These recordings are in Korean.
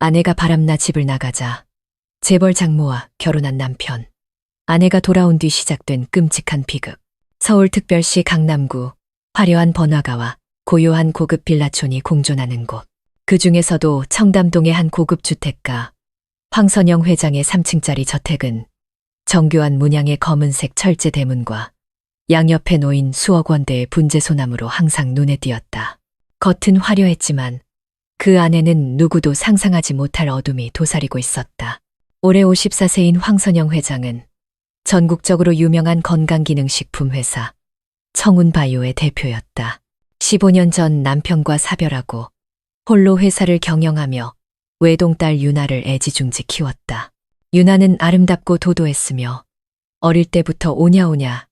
아내가 바람나 집을 나가자 재벌 장모와 결혼한 남편. 아내가 돌아온 뒤 시작된 끔찍한 비극. 서울특별시 강남구 화려한 번화가와 고요한 고급 빌라촌이 공존하는 곳. 그 중에서도 청담동의 한 고급 주택가 황선영 회장의 3층짜리 저택은 정교한 문양의 검은색 철제 대문과 양옆에 놓인 수억 원대의 분재소나무로 항상 눈에 띄었다. 겉은 화려했지만 그 안에는 누구도 상상하지 못할 어둠이 도사리고 있었다. 올해 54세인 황선영 회장은 전국적으로 유명한 건강기능식품 회사 청운바이오의 대표였다. 15년 전 남편과 사별하고 홀로 회사를 경영하며 외동딸 유나를 애지중지 키웠다. 유나는 아름답고 도도했으며 어릴 때부터 오냐오냐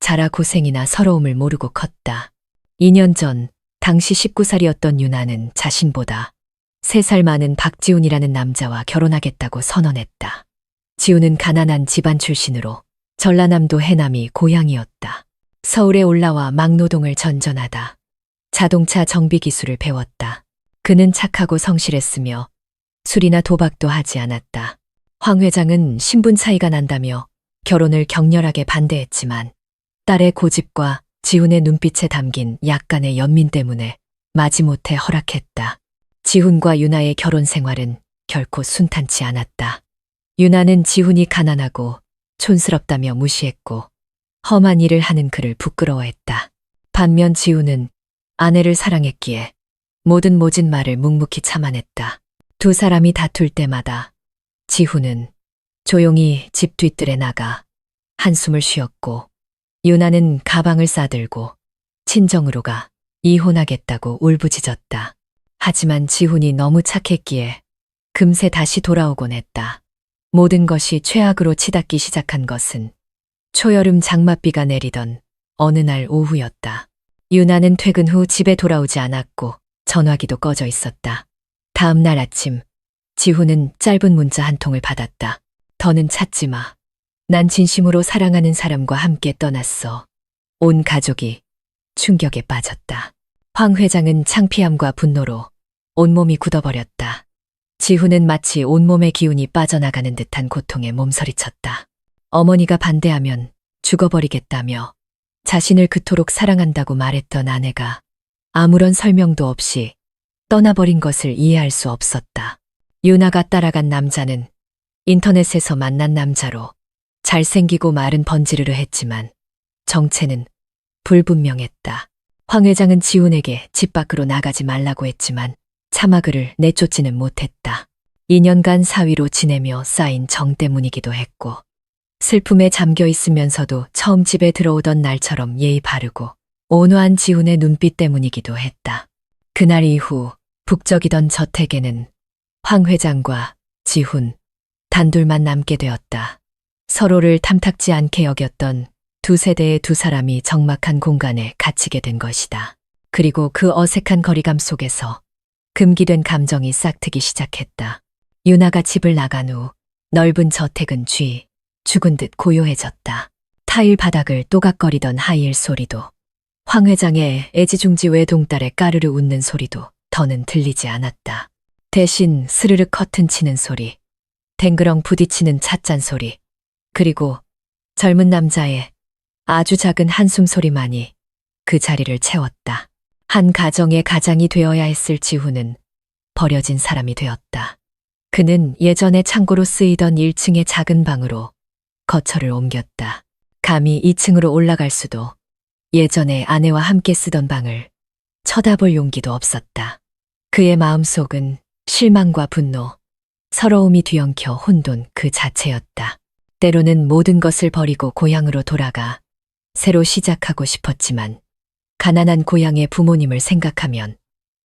자라 고생이나 서러움을 모르고 컸다. 2년 전 당시 19살이었던 유나는 자신보다 3살 많은 박지훈이라는 남자와 결혼하겠다고 선언했다. 지훈은 가난한 집안 출신으로 전라남도 해남이 고향이었다. 서울에 올라와 막노동을 전전하다 자동차 정비 기술을 배웠다. 그는 착하고 성실했으며 술이나 도박도 하지 않았다. 황 회장은 신분 차이가 난다며 결혼을 격렬하게 반대했지만 딸의 고집과 지훈의 눈빛에 담긴 약간의 연민 때문에 마지못해 허락했다. 지훈과 유나의 결혼 생활은 결코 순탄치 않았다. 유나는 지훈이 가난하고 촌스럽다며 무시했고 험한 일을 하는 그를 부끄러워했다. 반면 지훈은 아내를 사랑했기에 모든 모진 말을 묵묵히 참아냈다. 두 사람이 다툴 때마다 지훈은 조용히 집 뒤뜰에 나가 한숨을 쉬었고 유나는 가방을 싸들고 친정으로 가 이혼하겠다고 울부짖었다. 하지만 지훈이 너무 착했기에 금세 다시 돌아오곤 했다. 모든 것이 최악으로 치닫기 시작한 것은 초여름 장맛비가 내리던 어느 날 오후였다. 유나는 퇴근 후 집에 돌아오지 않았고 전화기도 꺼져 있었다. 다음 날 아침 지훈은 짧은 문자 한 통을 받았다. 더는 찾지 마. 난 진심으로 사랑하는 사람과 함께 떠났어. 온 가족이 충격에 빠졌다. 황 회장은 창피함과 분노로 온몸이 굳어버렸다. 지훈은 마치 온몸의 기운이 빠져나가는 듯한 고통에 몸서리쳤다. 어머니가 반대하면 죽어버리겠다며 자신을 그토록 사랑한다고 말했던 아내가 아무런 설명도 없이 떠나버린 것을 이해할 수 없었다. 유나가 따라간 남자는 인터넷에서 만난 남자로 잘생기고 마른 번지르르 했지만 정체는 불분명했다. 황 회장은 지훈에게 집 밖으로 나가지 말라고 했지만 차마 그를 내쫓지는 못했다. 2년간 사위로 지내며 쌓인 정 때문이기도 했고 슬픔에 잠겨 있으면서도 처음 집에 들어오던 날처럼 예의 바르고 온화한 지훈의 눈빛 때문이기도 했다. 그날 이후 북적이던 저택에는 황 회장과 지훈 단둘만 남게 되었다. 서로를 탐탁지 않게 여겼던 두 세대의 두 사람이 적막한 공간에 갇히게 된 것이다. 그리고 그 어색한 거리감 속에서 금기된 감정이 싹트기 시작했다. 유나가 집을 나간 후 넓은 저택은 죽은 듯 고요해졌다. 타일 바닥을 또각거리던 하이힐 소리도 황 회장의 애지중지 외동딸의 까르르 웃는 소리도 더는 들리지 않았다. 대신 스르륵 커튼 치는 소리, 댕그렁 부딪히는 찻잔 소리, 그리고 젊은 남자의 아주 작은 한숨 소리만이 그 자리를 채웠다. 한 가정의 가장이 되어야 했을 지훈은 버려진 사람이 되었다. 그는 예전에 창고로 쓰이던 1층의 작은 방으로 거처를 옮겼다. 감히 2층으로 올라갈 수도 예전에 아내와 함께 쓰던 방을 쳐다볼 용기도 없었다. 그의 마음속은 실망과 분노, 서러움이 뒤엉켜 혼돈 그 자체였다. 때로는 모든 것을 버리고 고향으로 돌아가 새로 시작하고 싶었지만 가난한 고향의 부모님을 생각하면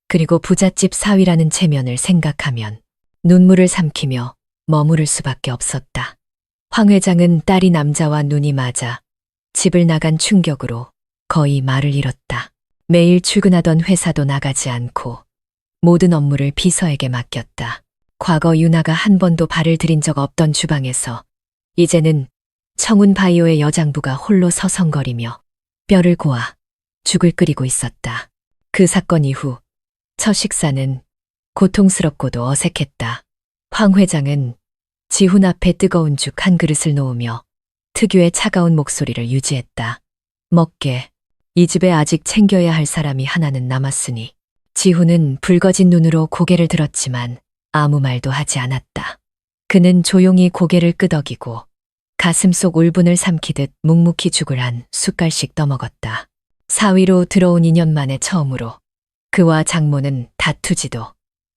그리고 부잣집 사위라는 체면을 생각하면 눈물을 삼키며 머무를 수밖에 없었다. 황 회장은 딸이 남자와 눈이 맞아 집을 나간 충격으로 거의 말을 잃었다. 매일 출근하던 회사도 나가지 않고 모든 업무를 비서에게 맡겼다. 과거 유나가 한 번도 발을 들인 적 없던 주방에서 이제는 청운바이오의 여장부가 홀로 서성거리며 뼈를 고아 죽을 끓이고 있었다. 그 사건 이후 첫 식사는 고통스럽고도 어색했다. 황 회장은 지훈 앞에 뜨거운 죽 한 그릇을 놓으며 특유의 차가운 목소리를 유지했다. 먹게. 이 집에 아직 챙겨야 할 사람이 하나는 남았으니. 지훈은 붉어진 눈으로 고개를 들었지만 아무 말도 하지 않았다. 그는 조용히 고개를 끄덕이고 가슴속 울분을 삼키듯 묵묵히 죽을 한 숟갈씩 떠먹었다. 사위로 들어온 2년 만에 처음으로 그와 장모는 다투지도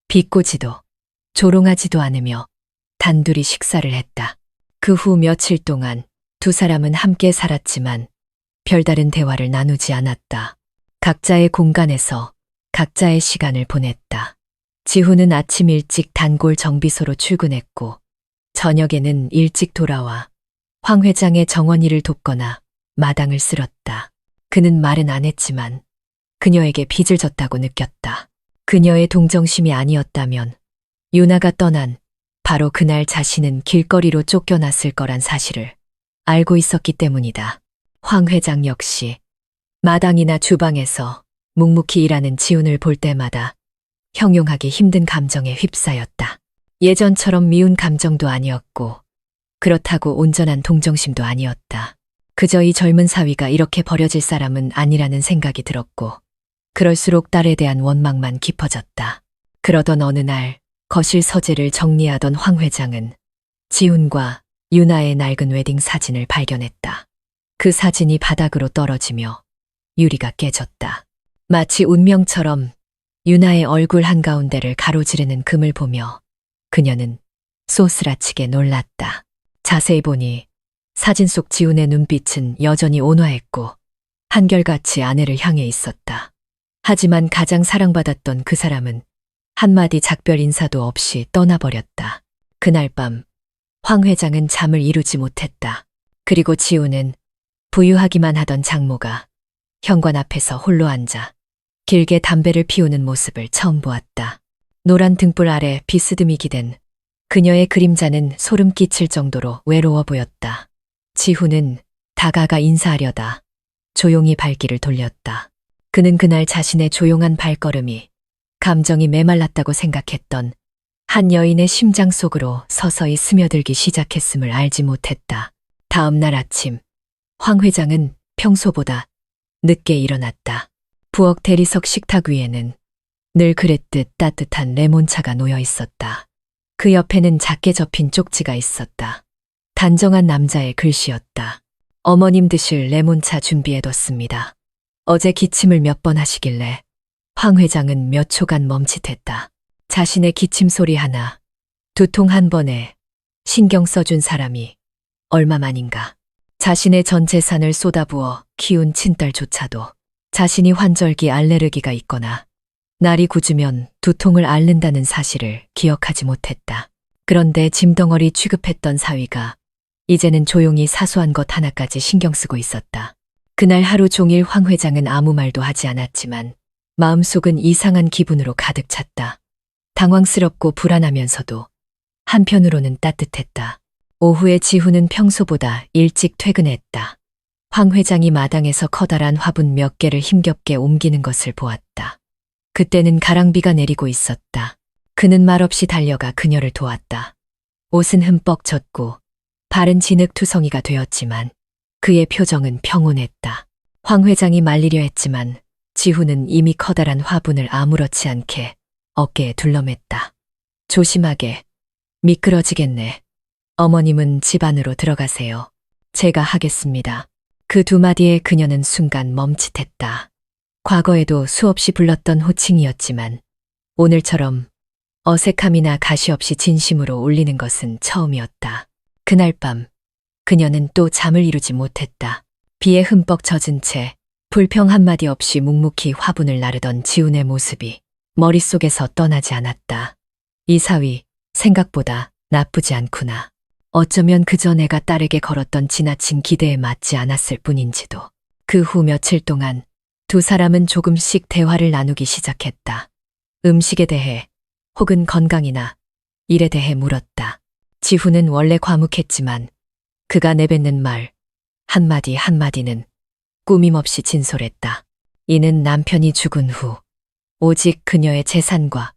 비꼬지도 조롱하지도 않으며 단둘이 식사를 했다. 그 후 며칠 동안 두 사람은 함께 살았지만 별다른 대화를 나누지 않았다. 각자의 공간에서 각자의 시간을 보냈다. 지훈은 아침 일찍 단골 정비소로 출근했고 저녁에는 일찍 돌아와 황 회장의 정원일을 돕거나 마당을 쓸었다. 그는 말은 안 했지만 그녀에게 빚을 졌다고 느꼈다. 그녀의 동정심이 아니었다면 유나가 떠난 바로 그날 자신은 길거리로 쫓겨났을 거란 사실을 알고 있었기 때문이다. 황 회장 역시 마당이나 주방에서 묵묵히 일하는 지훈을 볼 때마다 형용하기 힘든 감정에 휩싸였다. 예전처럼 미운 감정도 아니었고 그렇다고 온전한 동정심도 아니었다. 그저 이 젊은 사위가 이렇게 버려질 사람은 아니라는 생각이 들었고 그럴수록 딸에 대한 원망만 깊어졌다. 그러던 어느 날 거실 서재를 정리하던 황 회장은 지훈과 유나의 낡은 웨딩 사진을 발견했다. 그 사진이 바닥으로 떨어지며 유리가 깨졌다. 마치 운명처럼 유나의 얼굴 한가운데를 가로지르는 금을 보며 그녀는 소스라치게 놀랐다. 자세히 보니 사진 속 지훈의 눈빛은 여전히 온화했고 한결같이 아내를 향해 있었다. 하지만 가장 사랑받았던 그 사람은 한마디 작별 인사도 없이 떠나버렸다. 그날 밤 황 회장은 잠을 이루지 못했다. 그리고 지훈은 부유하기만 하던 장모가 현관 앞에서 홀로 앉아 길게 담배를 피우는 모습을 처음 보았다. 노란 등불 아래 비스듬히 기댄 그녀의 그림자는 소름 끼칠 정도로 외로워 보였다. 지훈은 다가가 인사하려다 조용히 발길을 돌렸다. 그는 그날 자신의 조용한 발걸음이 감정이 메말랐다고 생각했던 한 여인의 심장 속으로 서서히 스며들기 시작했음을 알지 못했다. 다음 날 아침, 황 회장은 평소보다 늦게 일어났다. 부엌 대리석 식탁 위에는 늘 그랬듯 따뜻한 레몬차가 놓여 있었다. 그 옆에는 작게 접힌 쪽지가 있었다. 단정한 남자의 글씨였다. 어머님 드실 레몬차 준비해뒀습니다. 어제 기침을 몇 번 하시길래 황 회장은 몇 초간 멈칫했다. 자신의 기침 소리 하나, 두통 한 번에 신경 써준 사람이 얼마만인가. 자신의 전 재산을 쏟아부어 키운 친딸조차도 자신이 환절기 알레르기가 있거나 날이 굳으면 두통을 앓는다는 사실을 기억하지 못했다. 그런데 짐덩어리 취급했던 사위가 이제는 조용히 사소한 것 하나까지 신경 쓰고 있었다. 그날 하루 종일 황 회장은 아무 말도 하지 않았지만 마음속은 이상한 기분으로 가득 찼다. 당황스럽고 불안하면서도 한편으로는 따뜻했다. 오후에 지훈은 평소보다 일찍 퇴근했다. 황 회장이 마당에서 커다란 화분 몇 개를 힘겹게 옮기는 것을 보았다. 그때는 가랑비가 내리고 있었다. 그는 말없이 달려가 그녀를 도왔다. 옷은 흠뻑 젖고 발은 진흙투성이가 되었지만 그의 표정은 평온했다. 황 회장이 말리려 했지만 지훈은 이미 커다란 화분을 아무렇지 않게 어깨에 둘러맸다. 조심하게. 미끄러지겠네. 어머님은 집 안으로 들어가세요. 제가 하겠습니다. 그 두 마디에 그녀는 순간 멈칫했다. 과거에도 수없이 불렀던 호칭이었지만 오늘처럼 어색함이나 가시 없이 진심으로 울리는 것은 처음이었다. 그날 밤 그녀는 또 잠을 이루지 못했다. 비에 흠뻑 젖은 채 불평 한마디 없이 묵묵히 화분을 나르던 지훈의 모습이 머릿속에서 떠나지 않았다. 이 사위 생각보다 나쁘지 않구나. 어쩌면 그저 내가 딸에게 걸었던 지나친 기대에 맞지 않았을 뿐인지도. 그 후 며칠 동안 두 사람은 조금씩 대화를 나누기 시작했다. 음식에 대해 혹은 건강이나 일에 대해 물었다. 지훈은 원래 과묵했지만 그가 내뱉는 말 한마디 한마디는 꾸밈없이 진솔했다. 이는 남편이 죽은 후 오직 그녀의 재산과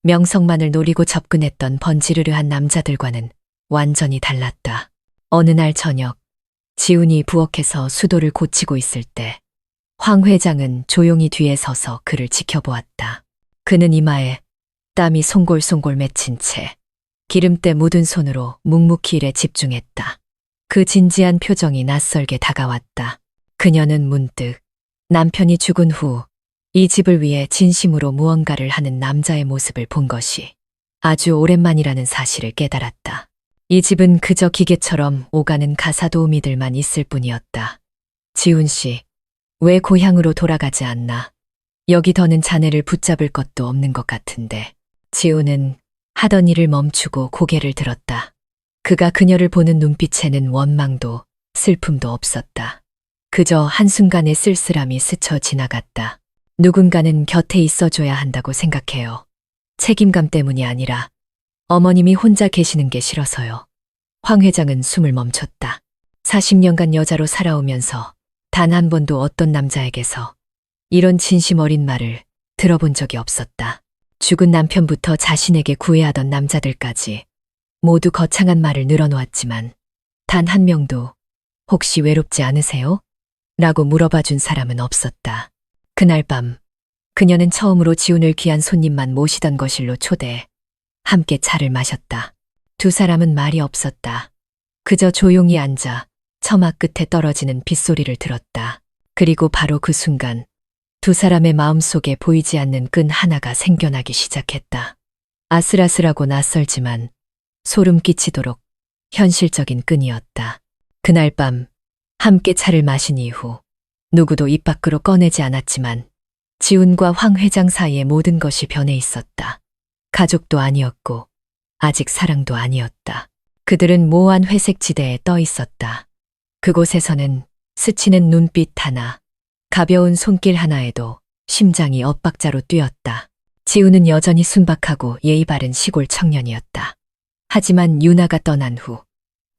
명성만을 노리고 접근했던 번지르르한 남자들과는 완전히 달랐다. 어느 날 저녁, 지훈이 부엌에서 수도를 고치고 있을 때 황 회장은 조용히 뒤에 서서 그를 지켜보았다. 그는 이마에 땀이 송골송골 맺힌 채 기름때 묻은 손으로 묵묵히 일에 집중했다. 그 진지한 표정이 낯설게 다가왔다. 그녀는 문득 남편이 죽은 후 이 집을 위해 진심으로 무언가를 하는 남자의 모습을 본 것이 아주 오랜만이라는 사실을 깨달았다. 이 집은 그저 기계처럼 오가는 가사도우미들만 있을 뿐이었다. 지훈 씨, 왜 고향으로 돌아가지 않나? 여기 더는 자네를 붙잡을 것도 없는 것 같은데. 지훈은 하던 일을 멈추고 고개를 들었다. 그가 그녀를 보는 눈빛에는 원망도 슬픔도 없었다. 그저 한순간의 쓸쓸함이 스쳐 지나갔다. 누군가는 곁에 있어줘야 한다고 생각해요. 책임감 때문이 아니라 어머님이 혼자 계시는 게 싫어서요. 황 회장은 숨을 멈췄다. 40년간 여자로 살아오면서 단 한 번도 어떤 남자에게서 이런 진심 어린 말을 들어본 적이 없었다. 죽은 남편부터 자신에게 구애하던 남자들까지 모두 거창한 말을 늘어놓았지만 단 한 명도 혹시 외롭지 않으세요? 라고 물어봐 준 사람은 없었다. 그날 밤 그녀는 처음으로 지훈을 귀한 손님만 모시던 거실로 초대해 함께 차를 마셨다. 두 사람은 말이 없었다. 그저 조용히 앉아 처마 끝에 떨어지는 빗소리를 들었다. 그리고 바로 그 순간 두 사람의 마음속에 보이지 않는 끈 하나가 생겨나기 시작했다. 아슬아슬하고 낯설지만 소름 끼치도록 현실적인 끈이었다. 그날 밤 함께 차를 마신 이후 누구도 입 밖으로 꺼내지 않았지만 지훈과 황 회장 사이의 모든 것이 변해 있었다. 가족도 아니었고 아직 사랑도 아니었다. 그들은 모호한 회색 지대에 떠 있었다. 그곳에서는 스치는 눈빛 하나, 가벼운 손길 하나에도 심장이 엇박자로 뛰었다. 지훈은 여전히 순박하고 예의 바른 시골 청년이었다. 하지만 유나가 떠난 후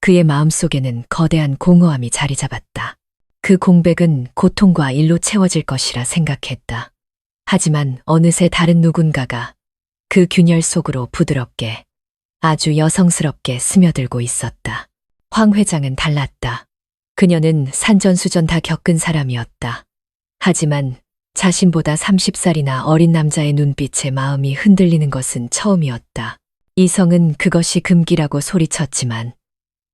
그의 마음속에는 거대한 공허함이 자리 잡았다. 그 공백은 고통과 일로 채워질 것이라 생각했다. 하지만 어느새 다른 누군가가 그 균열 속으로 부드럽게 아주 여성스럽게 스며들고 있었다. 황 회장은 달랐다. 그녀는 산전수전 다 겪은 사람이었다. 하지만 자신보다 30살이나 어린 남자의 눈빛에 마음이 흔들리는 것은 처음이었다. 이성은 그것이 금기라고 소리쳤지만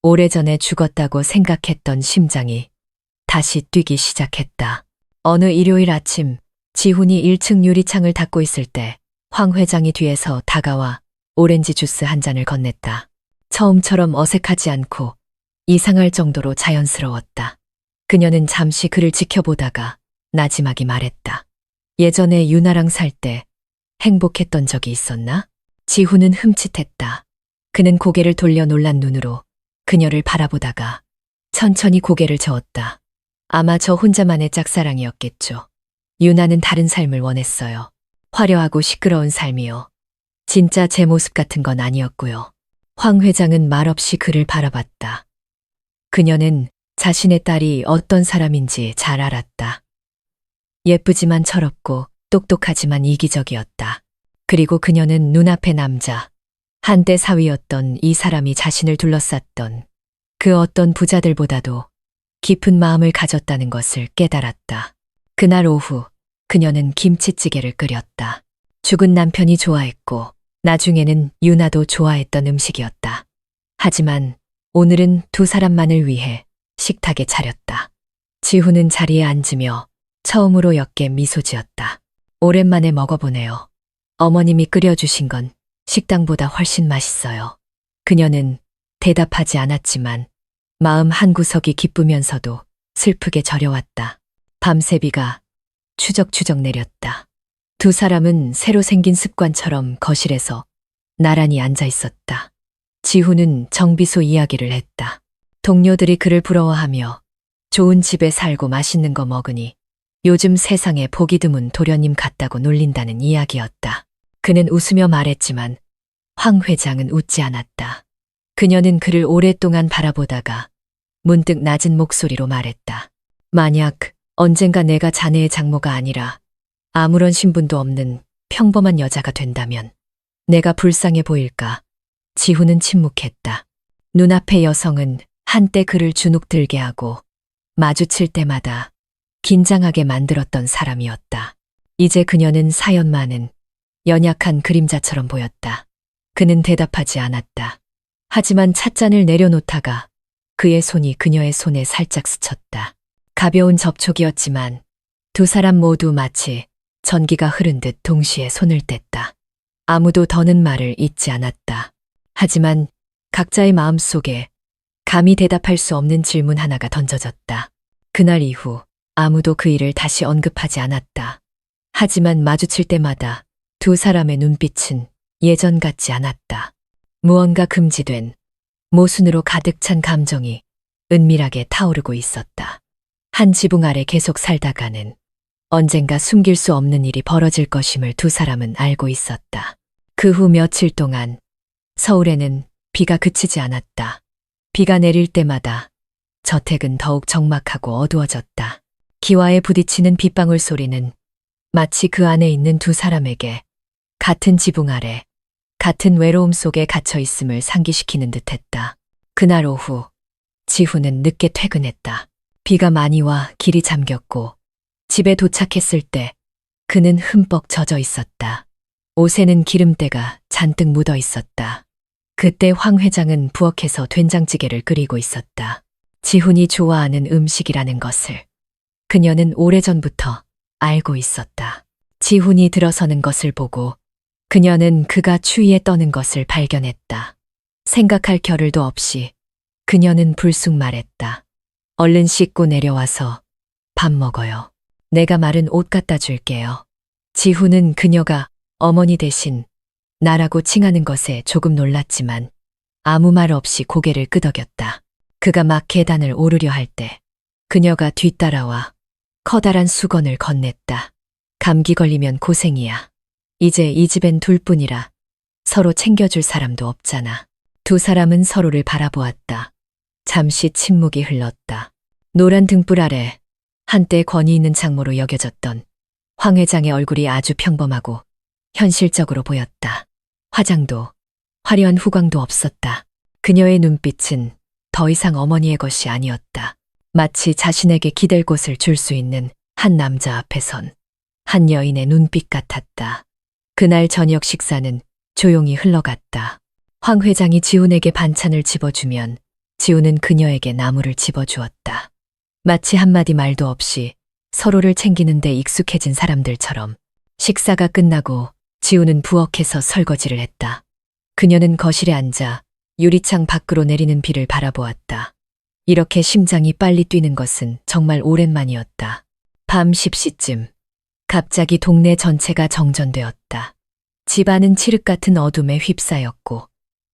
오래전에 죽었다고 생각했던 심장이 다시 뛰기 시작했다. 어느 일요일 아침 지훈이 1층 유리창을 닫고 있을 때 황 회장이 뒤에서 다가와 오렌지 주스 한 잔을 건넸다. 처음처럼 어색하지 않고 이상할 정도로 자연스러웠다. 그녀는 잠시 그를 지켜보다가 나지막이 말했다. 예전에 유나랑 살 때 행복했던 적이 있었나? 지훈은 흠칫했다. 그는 고개를 돌려 놀란 눈으로 그녀를 바라보다가 천천히 고개를 저었다. 아마 저 혼자만의 짝사랑이었겠죠. 유나는 다른 삶을 원했어요. 화려하고 시끄러운 삶이요. 진짜 제 모습 같은 건 아니었고요. 황 회장은 말없이 그를 바라봤다. 그녀는 자신의 딸이 어떤 사람인지 잘 알았다. 예쁘지만 철없고 똑똑하지만 이기적이었다. 그리고 그녀는 눈앞의 남자, 한때 사위였던 이 사람이 자신을 둘러쌌던 그 어떤 부자들보다도 깊은 마음을 가졌다는 것을 깨달았다. 그날 오후 그녀는 김치찌개를 끓였다. 죽은 남편이 좋아했고 나중에는 유나도 좋아했던 음식이었다. 하지만 오늘은 두 사람만을 위해 식탁에 차렸다. 지훈은 자리에 앉으며 처음으로 옅게 미소 지었다. 오랜만에 먹어보네요. 어머님이 끓여주신 건 식당보다 훨씬 맛있어요. 그녀는 대답하지 않았지만 마음 한구석이 기쁘면서도 슬프게 저려왔다. 밤새 비가 추적추적 내렸다. 두 사람은 새로 생긴 습관처럼 거실에서 나란히 앉아 있었다. 지훈은 정비소 이야기를 했다. 동료들이 그를 부러워하며 좋은 집에 살고 맛있는 거 먹으니 요즘 세상에 보기 드문 도련님 같다고 놀린다는 이야기였다. 그는 웃으며 말했지만 황 회장은 웃지 않았다. 그녀는 그를 오랫동안 바라보다가 문득 낮은 목소리로 말했다. 만약 언젠가 내가 자네의 장모가 아니라 아무런 신분도 없는 평범한 여자가 된다면 내가 불쌍해 보일까? 지훈은 침묵했다. 눈앞의 여성은 한때 그를 주눅들게 하고 마주칠 때마다 긴장하게 만들었던 사람이었다. 이제 그녀는 사연 많은 연약한 그림자처럼 보였다. 그는 대답하지 않았다. 하지만 찻잔을 내려놓다가 그의 손이 그녀의 손에 살짝 스쳤다. 가벼운 접촉이었지만 두 사람 모두 마치 전기가 흐른 듯 동시에 손을 뗐다. 아무도 더는 말을 잇지 않았다. 하지만 각자의 마음속에 감히 대답할 수 없는 질문 하나가 던져졌다. 그날 이후 아무도 그 일을 다시 언급하지 않았다. 하지만 마주칠 때마다 두 사람의 눈빛은 예전 같지 않았다. 무언가 금지된 모순으로 가득 찬 감정이 은밀하게 타오르고 있었다. 한 지붕 아래 계속 살다가는 언젠가 숨길 수 없는 일이 벌어질 것임을 두 사람은 알고 있었다. 그 후 며칠 동안 서울에는 비가 그치지 않았다. 비가 내릴 때마다 저택은 더욱 적막하고 어두워졌다. 기와에 부딪히는 빗방울 소리는 마치 그 안에 있는 두 사람에게 같은 지붕 아래, 같은 외로움 속에 갇혀 있음을 상기시키는 듯했다. 그날 오후, 지훈은 늦게 퇴근했다. 비가 많이 와 길이 잠겼고 집에 도착했을 때 그는 흠뻑 젖어 있었다. 옷에는 기름때가 잔뜩 묻어 있었다. 그때 황 회장은 부엌에서 된장찌개를 끓이고 있었다. 지훈이 좋아하는 음식이라는 것을 그녀는 오래전부터 알고 있었다. 지훈이 들어서는 것을 보고 그녀는 그가 추위에 떠는 것을 발견했다. 생각할 겨를도 없이 그녀는 불쑥 말했다. 얼른 씻고 내려와서 밥 먹어요. 내가 마른 옷 갖다 줄게요. 지훈은 그녀가 어머니 대신 나라고 칭하는 것에 조금 놀랐지만 아무 말 없이 고개를 끄덕였다. 그가 막 계단을 오르려 할 때 그녀가 뒤따라와 커다란 수건을 건넸다. 감기 걸리면 고생이야. 이제 이 집엔 둘뿐이라 서로 챙겨줄 사람도 없잖아. 두 사람은 서로를 바라보았다. 잠시 침묵이 흘렀다. 노란 등불 아래 한때 권위 있는 장모로 여겨졌던 황 회장의 얼굴이 아주 평범하고 현실적으로 보였다. 화장도 화려한 후광도 없었다. 그녀의 눈빛은 더 이상 어머니의 것이 아니었다. 마치 자신에게 기댈 곳을 줄 수 있는 한 남자 앞에 선 한 여인의 눈빛 같았다. 그날 저녁 식사는 조용히 흘러갔다. 황 회장이 지훈에게 반찬을 집어주면 지훈은 그녀에게 나물을 집어주었다. 마치 한마디 말도 없이 서로를 챙기는 데 익숙해진 사람들처럼. 식사가 끝나고 지훈은 부엌에서 설거지를 했다. 그녀는 거실에 앉아 유리창 밖으로 내리는 비를 바라보았다. 이렇게 심장이 빨리 뛰는 것은 정말 오랜만이었다. 밤 10시쯤 갑자기 동네 전체가 정전되었다. 집안은 칠흑 같은 어둠에 휩싸였고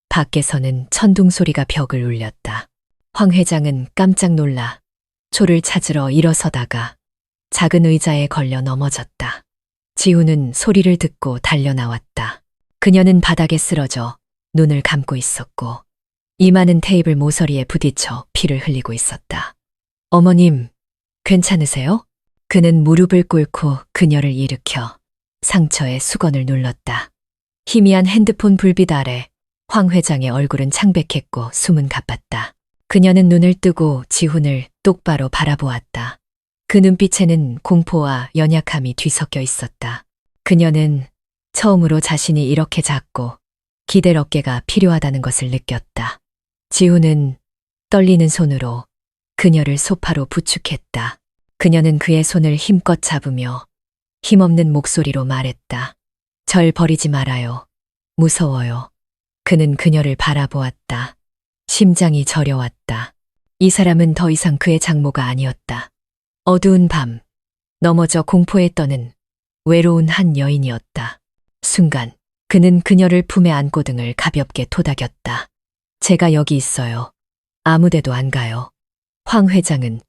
밖에서는 천둥 소리가 벽을 울렸다. 황 회장은 깜짝 놀라 초를 찾으러 일어서다가 작은 의자에 걸려 넘어졌다. 지훈은 소리를 듣고 달려나왔다. 그녀는 바닥에 쓰러져 눈을 감고 있었고 이마는 테이블 모서리에 부딪혀 피를 흘리고 있었다. 어머님, 괜찮으세요? 그는 무릎을 꿇고 그녀를 일으켜 상처에 수건을 눌렀다. 희미한 핸드폰 불빛 아래 황 회장의 얼굴은 창백했고 숨은 가빴다. 그녀는 눈을 뜨고 지훈을 똑바로 바라보았다. 그 눈빛에는 공포와 연약함이 뒤섞여 있었다. 그녀는 처음으로 자신이 이렇게 작고 기댈 어깨가 필요하다는 것을 느꼈다. 지훈은 떨리는 손으로 그녀를 소파로 부축했다. 그녀는 그의 손을 힘껏 잡으며 힘없는 목소리로 말했다. 절 버리지 말아요. 무서워요. 그는 그녀를 바라보았다. 심장이 저려왔다. 이 사람은 더 이상 그의 장모가 아니었다. 어두운 밤, 넘어져 공포에 떠는 외로운 한 여인이었다. 순간, 그는 그녀를 품에 안고 등을 가볍게 토닥였다. 제가 여기 있어요. 아무데도 안 가요. 황 회장은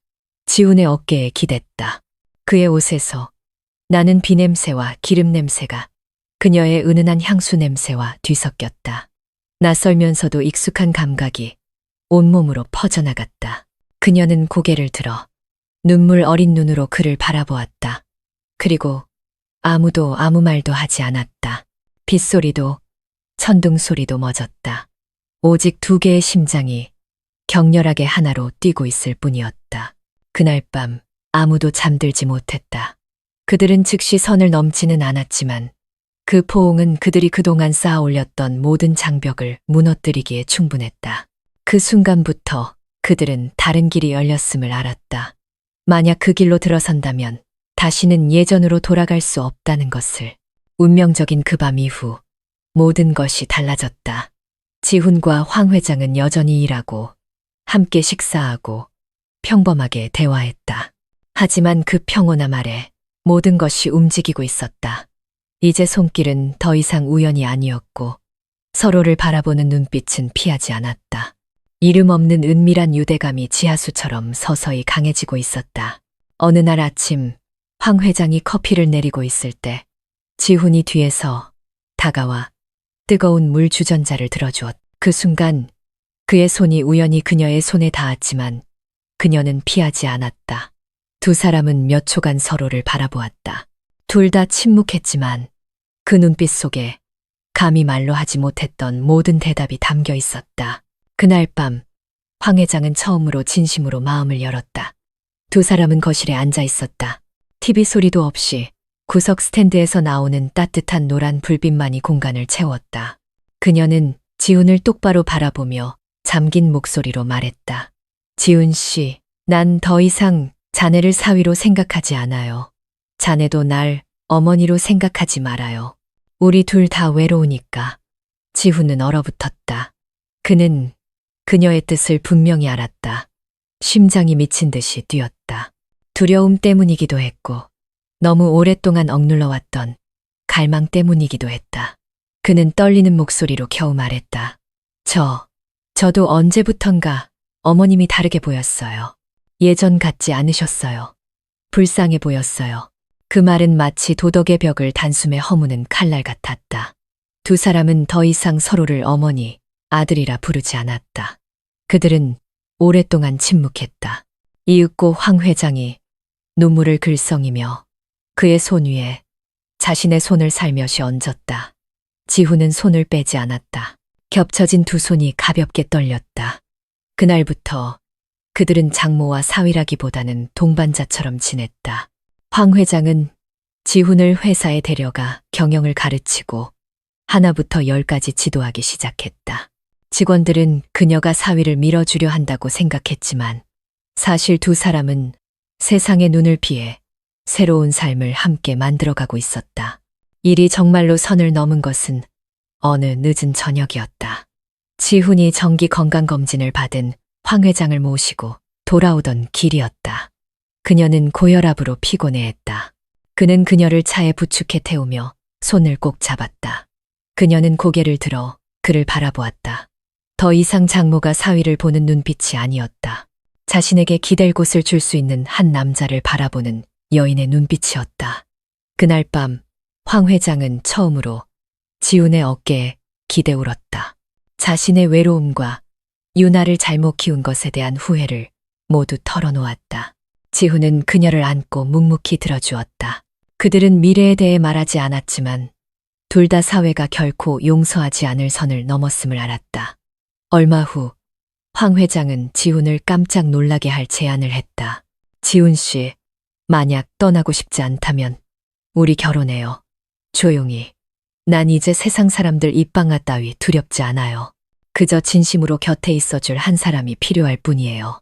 지훈의 어깨에 기댔다. 그의 옷에서 나는 비냄새와 기름 냄새가 그녀의 은은한 향수 냄새와 뒤섞였다. 낯설면서도 익숙한 감각이 온몸으로 퍼져나갔다. 그녀는 고개를 들어 눈물 어린 눈으로 그를 바라보았다. 그리고 아무도 아무 말도 하지 않았다. 빗소리도 천둥 소리도 멎었다. 오직 두 개의 심장이 격렬하게 하나로 뛰고 있을 뿐이었다. 그날 밤 아무도 잠들지 못했다. 그들은 즉시 선을 넘지는 않았지만 그 포옹은 그들이 그동안 쌓아 올렸던 모든 장벽을 무너뜨리기에 충분했다. 그 순간부터 그들은 다른 길이 열렸음을 알았다. 만약 그 길로 들어선다면 다시는 예전으로 돌아갈 수 없다는 것을. 운명적인 그 밤 이후 모든 것이 달라졌다. 지훈과 황 회장은 여전히 일하고 함께 식사하고 평범하게 대화했다. 하지만 그 평온함 아래 모든 것이 움직이고 있었다. 이제 손길은 더 이상 우연이 아니었고 서로를 바라보는 눈빛은 피하지 않았다. 이름 없는 은밀한 유대감이 지하수처럼 서서히 강해지고 있었다. 어느 날 아침 황 회장이 커피를 내리고 있을 때 지훈이 뒤에서 다가와 뜨거운 물 주전자를 들어주었다. 그 순간 그의 손이 우연히 그녀의 손에 닿았지만 그녀는 피하지 않았다. 두 사람은 몇 초간 서로를 바라보았다. 둘 다 침묵했지만 그 눈빛 속에 감히 말로 하지 못했던 모든 대답이 담겨 있었다. 그날 밤 황 회장은 처음으로 진심으로 마음을 열었다. 두 사람은 거실에 앉아 있었다. TV 소리도 없이 구석 스탠드에서 나오는 따뜻한 노란 불빛만이 공간을 채웠다. 그녀는 지훈을 똑바로 바라보며 잠긴 목소리로 말했다. 지훈 씨, 난 더 이상 자네를 사위로 생각하지 않아요. 자네도 날 어머니로 생각하지 말아요. 우리 둘 다 외로우니까. 지훈은 얼어붙었다. 그는 그녀의 뜻을 분명히 알았다. 심장이 미친 듯이 뛰었다. 두려움 때문이기도 했고 너무 오랫동안 억눌러왔던 갈망 때문이기도 했다. 그는 떨리는 목소리로 겨우 말했다. 저도 언제부턴가 어머님이 다르게 보였어요. 예전 같지 않으셨어요. 불쌍해 보였어요. 그 말은 마치 도덕의 벽을 단숨에 허무는 칼날 같았다. 두 사람은 더 이상 서로를 어머니, 아들이라 부르지 않았다. 그들은 오랫동안 침묵했다. 이윽고 황 회장이 눈물을 글썽이며 그의 손 위에 자신의 손을 살며시 얹었다. 지훈은 손을 빼지 않았다. 겹쳐진 두 손이 가볍게 떨렸다. 그날부터 그들은 장모와 사위라기보다는 동반자처럼 지냈다. 황 회장은 지훈을 회사에 데려가 경영을 가르치고 하나부터 열까지 지도하기 시작했다. 직원들은 그녀가 사위를 밀어주려 한다고 생각했지만 사실 두 사람은 세상의 눈을 피해 새로운 삶을 함께 만들어가고 있었다. 일이 정말로 선을 넘은 것은 어느 늦은 저녁이었다. 지훈이 정기 건강검진을 받은 황 회장을 모시고 돌아오던 길이었다. 그녀는 고혈압으로 피곤해했다. 그는 그녀를 차에 부축해 태우며 손을 꼭 잡았다. 그녀는 고개를 들어 그를 바라보았다. 더 이상 장모가 사위를 보는 눈빛이 아니었다. 자신에게 기댈 곳을 줄 수 있는 한 남자를 바라보는 여인의 눈빛이었다. 그날 밤 황 회장은 처음으로 지훈의 어깨에 기대 울었다. 자신의 외로움과 유나를 잘못 키운 것에 대한 후회를 모두 털어놓았다. 지훈은 그녀를 안고 묵묵히 들어주었다. 그들은 미래에 대해 말하지 않았지만 둘 다 사회가 결코 용서하지 않을 선을 넘었음을 알았다. 얼마 후 황 회장은 지훈을 깜짝 놀라게 할 제안을 했다. 지훈 씨, 만약 떠나고 싶지 않다면 우리 결혼해요. 조용히. 난 이제 세상 사람들 입방아 따위 두렵지 않아요. 그저 진심으로 곁에 있어줄 한 사람이 필요할 뿐이에요.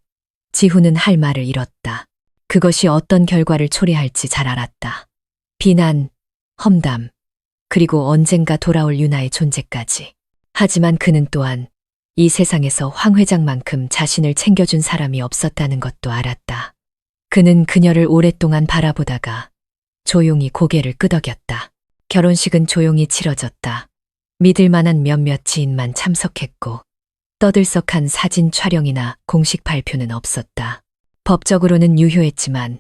지훈은 할 말을 잃었다. 그것이 어떤 결과를 초래할지 잘 알았다. 비난, 험담, 그리고 언젠가 돌아올 유나의 존재까지. 하지만 그는 또한 이 세상에서 황 회장만큼 자신을 챙겨준 사람이 없었다는 것도 알았다. 그는 그녀를 오랫동안 바라보다가 조용히 고개를 끄덕였다. 결혼식은 조용히 치러졌다. 믿을 만한 몇몇 지인만 참석했고 떠들썩한 사진 촬영이나 공식 발표는 없었다. 법적으로는 유효했지만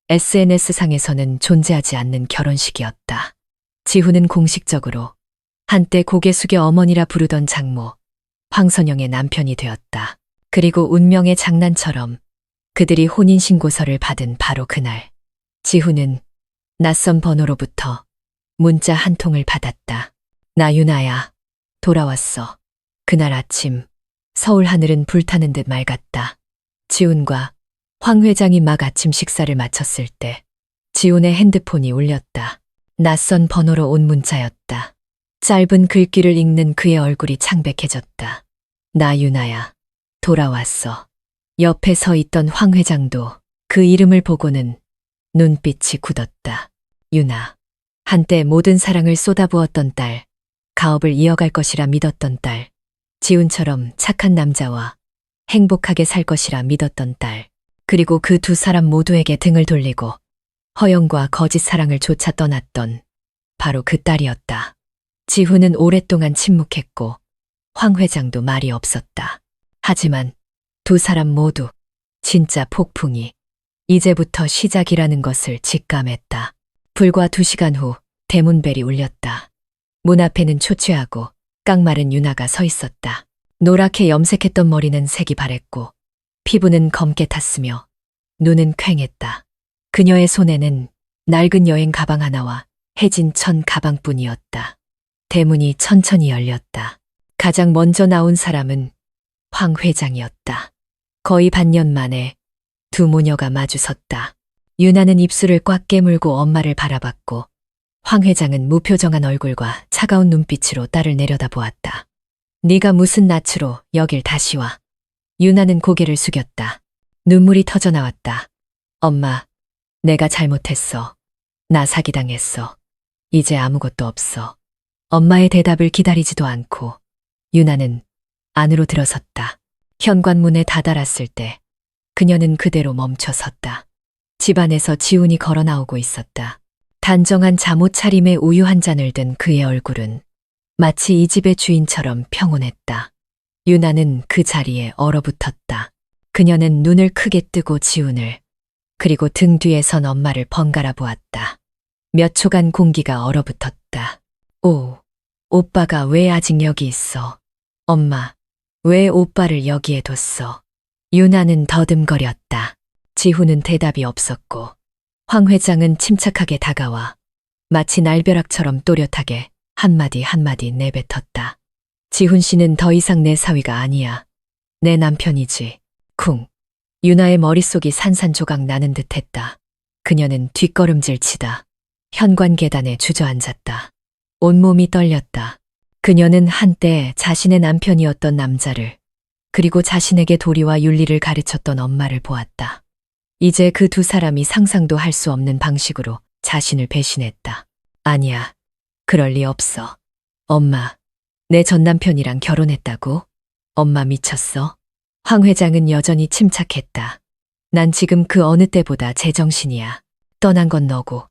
SNS상에서는 존재하지 않는 결혼식이었다. 지훈은 공식적으로 한때 고개 숙여 어머니라 부르던 장모 황선영의 남편이 되었다. 그리고 운명의 장난처럼 그들이 혼인신고서를 받은 바로 그날 지훈은 낯선 번호로부터 문자 한 통을 받았다. 나 유나야. 돌아왔어. 그날 아침 서울 하늘은 불타는 듯 맑았다. 지훈과 황 회장이 막 아침 식사를 마쳤을 때 지훈의 핸드폰이 울렸다. 낯선 번호로 온 문자였다. 짧은 글귀를 읽는 그의 얼굴이 창백해졌다. 나 유나야. 돌아왔어. 옆에 서 있던 황 회장도 그 이름을 보고는 눈빛이 굳었다. 유나. 한때 모든 사랑을 쏟아부었던 딸, 가업을 이어갈 것이라 믿었던 딸, 지훈처럼 착한 남자와 행복하게 살 것이라 믿었던 딸, 그리고 그 두 사람 모두에게 등을 돌리고 허영과 거짓 사랑을 쫓아 떠났던 바로 그 딸이었다. 지훈은 오랫동안 침묵했고 황 회장도 말이 없었다. 하지만 두 사람 모두 진짜 폭풍이 이제부터 시작이라는 것을 직감했다. 불과 2시간 후 대문벨이 울렸다. 문 앞에는 초췌하고 깡마른 유나가 서 있었다. 노랗게 염색했던 머리는 색이 바랬고 피부는 검게 탔으며 눈은 퀭했다. 그녀의 손에는 낡은 여행 가방 하나와 해진 천 가방뿐이었다. 대문이 천천히 열렸다. 가장 먼저 나온 사람은 황 회장이었다. 거의 반년 만에 두 모녀가 마주섰다. 유나는 입술을 꽉 깨물고 엄마를 바라봤고 황 회장은 무표정한 얼굴과 차가운 눈빛으로 딸을 내려다보았다. 네가 무슨 낯으로 여길 다시 와. 유나는 고개를 숙였다. 눈물이 터져 나왔다. 엄마, 내가 잘못했어. 나 사기당했어. 이제 아무것도 없어. 엄마의 대답을 기다리지도 않고 유나는 안으로 들어섰다. 현관문에 다다랐을 때 그녀는 그대로 멈춰 섰다. 집안에서 지훈이 걸어 나오고 있었다. 단정한 잠옷 차림에 우유 한 잔을 든 그의 얼굴은 마치 이 집의 주인처럼 평온했다. 유나는 그 자리에 얼어붙었다. 그녀는 눈을 크게 뜨고 지훈을, 그리고 등 뒤에 선 엄마를 번갈아 보았다. 몇 초간 공기가 얼어붙었다. 오빠가 왜 아직 여기 있어? 엄마, 왜 오빠를 여기에 뒀어? 유나는 더듬거렸다. 지훈은 대답이 없었고 황 회장은 침착하게 다가와 마치 날벼락처럼 또렷하게 한마디 한마디 내뱉었다. 지훈 씨는 더 이상 내 사위가 아니야. 내 남편이지. 쿵. 유나의 머릿속이 산산조각 나는 듯했다. 그녀는 뒷걸음질 치다 현관 계단에 주저앉았다. 온몸이 떨렸다. 그녀는 한때 자신의 남편이었던 남자를, 그리고 자신에게 도리와 윤리를 가르쳤던 엄마를 보았다. 이제 그 두 사람이 상상도 할 수 없는 방식으로 자신을 배신했다. 아니야. 그럴 리 없어. 엄마, 내 전 남편이랑 결혼했다고? 엄마 미쳤어? 황 회장은 여전히 침착했다. 난 지금 그 어느 때보다 제정신이야. 떠난 건 너고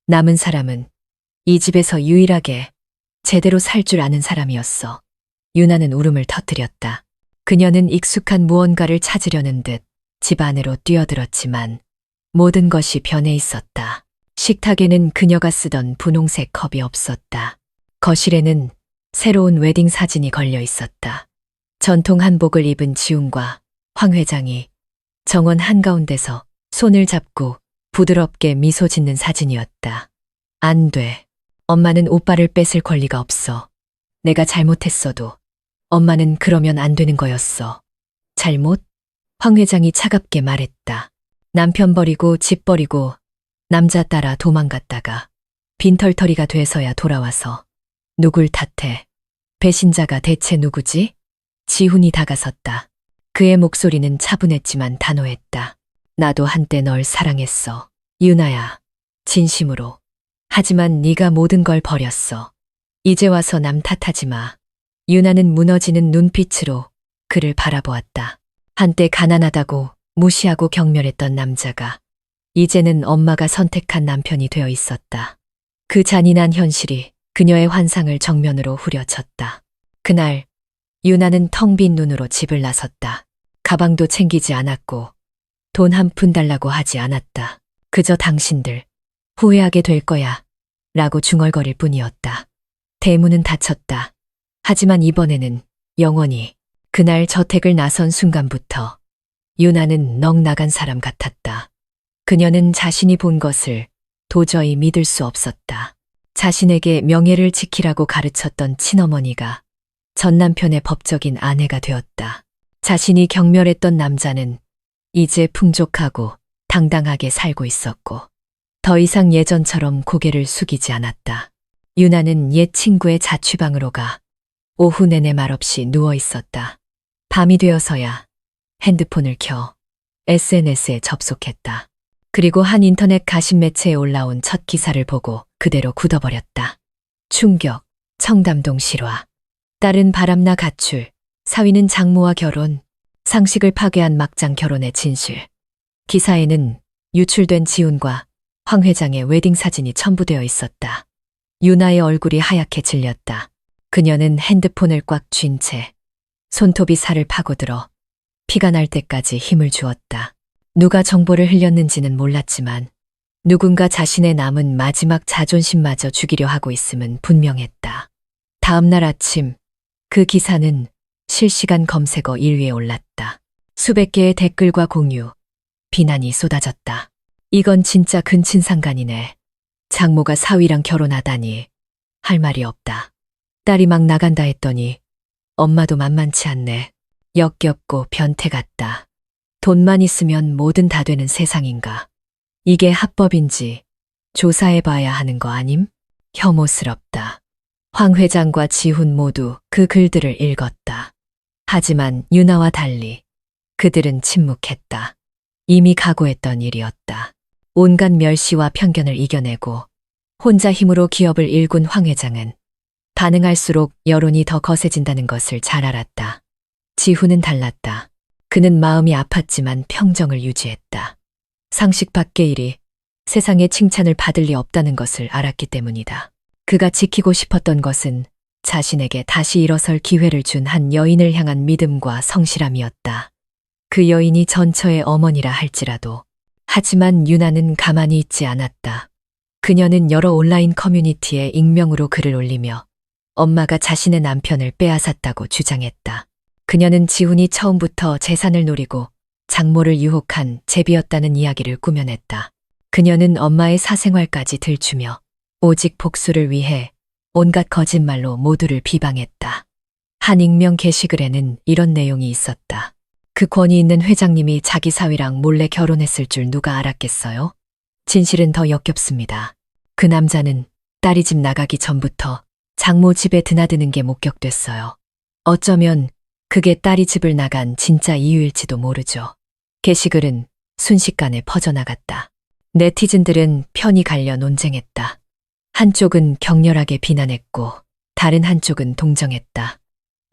남은 사람은 이 집에서 유일하게 제대로 살 줄 아는 사람이었어. 유나는 울음을 터뜨렸다. 그녀는 익숙한 무언가를 찾으려는 듯 집 안으로 뛰어들었지만 모든 것이 변해 있었다. 식탁에는 그녀가 쓰던 분홍색 컵이 없었다. 거실에는 새로운 웨딩 사진이 걸려 있었다. 전통 한복을 입은 지훈과 황 회장이 정원 한가운데서 손을 잡고 부드럽게 미소 짓는 사진이었다. 안 돼. 엄마는 오빠를 뺏을 권리가 없어. 내가 잘못했어도 엄마는 그러면 안 되는 거였어. 잘못? 황 회장이 차갑게 말했다. 남편 버리고 집 버리고 남자 따라 도망갔다가 빈털터리가 돼서야 돌아와서 누굴 탓해? 배신자가 대체 누구지? 지훈이 다가섰다. 그의 목소리는 차분했지만 단호했다. 나도 한때 널 사랑했어. 유나야. 진심으로. 하지만 네가 모든 걸 버렸어. 이제 와서 남 탓하지 마. 유나는 무너지는 눈빛으로 그를 바라보았다. 한때 가난하다고 무시하고 경멸했던 남자가 이제는 엄마가 선택한 남편이 되어 있었다. 그 잔인한 현실이 그녀의 환상을 정면으로 후려쳤다. 그날 유나는 텅 빈 눈으로 집을 나섰다. 가방도 챙기지 않았고 돈 한 푼 달라고 하지 않았다. 그저 당신들 후회하게 될 거야 라고 중얼거릴 뿐이었다. 대문은 닫혔다. 하지만 이번에는 영원히. 그날 저택을 나선 순간부터 유나는 넋 나간 사람 같았다. 그녀는 자신이 본 것을 도저히 믿을 수 없었다. 자신에게 명예를 지키라고 가르쳤던 친어머니가 전 남편의 법적인 아내가 되었다. 자신이 경멸했던 남자는 이제 풍족하고 당당하게 살고 있었고 더 이상 예전처럼 고개를 숙이지 않았다. 유나는 옛 친구의 자취방으로 가 오후 내내 말없이 누워 있었다. 밤이 되어서야 핸드폰을 켜 SNS에 접속했다. 그리고 한 인터넷 가십 매체에 올라온 첫 기사를 보고 그대로 굳어버렸다. 충격, 청담동 실화. 딸은 바람나 가출, 사위는 장모와 결혼, 상식을 파괴한 막장 결혼의 진실. 기사에는 유출된 지훈과 황 회장의 웨딩 사진이 첨부되어 있었다. 유나의 얼굴이 하얗게 질렸다. 그녀는 핸드폰을 꽉 쥔 채 손톱이 살을 파고들어 피가 날 때까지 힘을 주었다. 누가 정보를 흘렸는지는 몰랐지만 누군가 자신의 남은 마지막 자존심마저 죽이려 하고 있음은 분명했다. 다음 날 아침 그 기사는 실시간 검색어 1위에 올랐다. 수백 개의 댓글과 공유, 비난이 쏟아졌다. 이건 진짜 근친상간이네. 장모가 사위랑 결혼하다니. 할 말이 없다. 딸이 막 나간다 했더니 엄마도 만만치 않네. 역겹고 변태 같다. 돈만 있으면 뭐든 다 되는 세상인가. 이게 합법인지 조사해봐야 하는 거 아님? 혐오스럽다. 황 회장과 지훈 모두 그 글들을 읽었다. 하지만 유나와 달리 그들은 침묵했다. 이미 각오했던 일이었다. 온갖 멸시와 편견을 이겨내고 혼자 힘으로 기업을 일군 황 회장은 반응할수록 여론이 더 거세진다는 것을 잘 알았다. 지훈은 달랐다. 그는 마음이 아팠지만 평정을 유지했다. 상식 밖의 일이 세상에 칭찬을 받을 리 없다는 것을 알았기 때문이다. 그가 지키고 싶었던 것은 자신에게 다시 일어설 기회를 준 한 여인을 향한 믿음과 성실함이었다. 그 여인이 전처의 어머니라 할지라도. 하지만 유나는 가만히 있지 않았다. 그녀는 여러 온라인 커뮤니티에 익명으로 글을 올리며 엄마가 자신의 남편을 빼앗았다고 주장했다. 그녀는 지훈이 처음부터 재산을 노리고 장모를 유혹한 제비였다는 이야기를 꾸며냈다. 그녀는 엄마의 사생활까지 들추며 오직 복수를 위해 온갖 거짓말로 모두를 비방했다. 한 익명 게시글에는 이런 내용이 있었다. 그 권위 있는 회장님이 자기 사위랑 몰래 결혼했을 줄 누가 알았겠어요? 진실은 더 역겹습니다. 그 남자는 딸이 집 나가기 전부터 장모 집에 드나드는 게 목격됐어요. 어쩌면 그게 딸이 집을 나간 진짜 이유일지도 모르죠. 게시글은 순식간에 퍼져나갔다. 네티즌들은 편이 갈려 논쟁했다. 한쪽은 격렬하게 비난했고 다른 한쪽은 동정했다.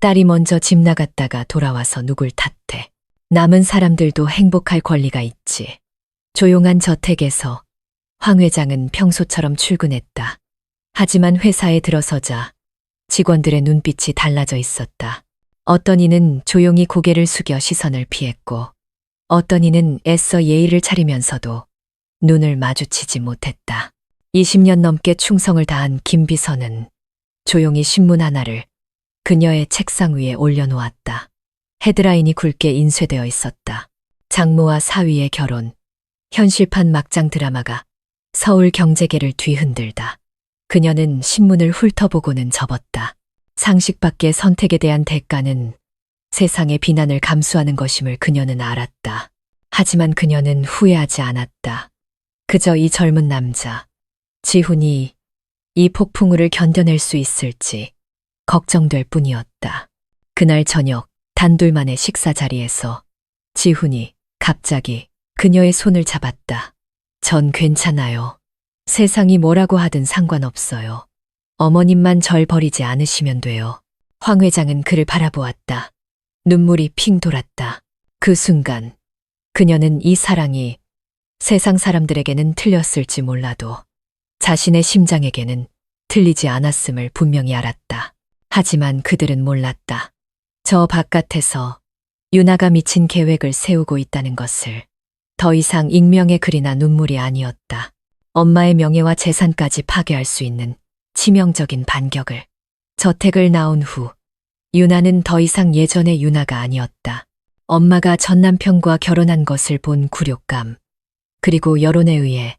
딸이 먼저 집 나갔다가 돌아와서 누굴 탓해. 남은 사람들도 행복할 권리가 있지. 조용한 저택에서 황 회장은 평소처럼 출근했다. 하지만 회사에 들어서자 직원들의 눈빛이 달라져 있었다. 어떤 이는 조용히 고개를 숙여 시선을 피했고 어떤 이는 애써 예의를 차리면서도 눈을 마주치지 못했다. 20년 넘게 충성을 다한 김 비서는 조용히 신문 하나를 그녀의 책상 위에 올려놓았다. 헤드라인이 굵게 인쇄되어 있었다. 장모와 사위의 결혼, 현실판 막장 드라마가 서울 경제계를 뒤흔들다. 그녀는 신문을 훑어보고는 접었다. 상식 밖의 선택에 대한 대가는 세상의 비난을 감수하는 것임을 그녀는 알았다. 하지만 그녀는 후회하지 않았다. 그저 이 젊은 남자, 지훈이 이 폭풍우를 견뎌낼 수 있을지 걱정될 뿐이었다. 그날 저녁 단둘만의 식사 자리에서 지훈이 갑자기 그녀의 손을 잡았다. 전 괜찮아요. 세상이 뭐라고 하든 상관없어요. 어머님만 절 버리지 않으시면 돼요. 황 회장은 그를 바라보았다. 눈물이 핑 돌았다. 그 순간 그녀는 이 사랑이 세상 사람들에게는 틀렸을지 몰라도 자신의 심장에게는 틀리지 않았음을 분명히 알았다. 하지만 그들은 몰랐다. 저 바깥에서 유나가 미친 계획을 세우고 있다는 것을. 더 이상 익명의 글이나 눈물이 아니었다. 엄마의 명예와 재산까지 파괴할 수 있는 치명적인 반격을. 저택을 나온 후 유나는 더 이상 예전의 유나가 아니었다. 엄마가 전 남편과 결혼한 것을 본 굴욕감, 그리고 여론에 의해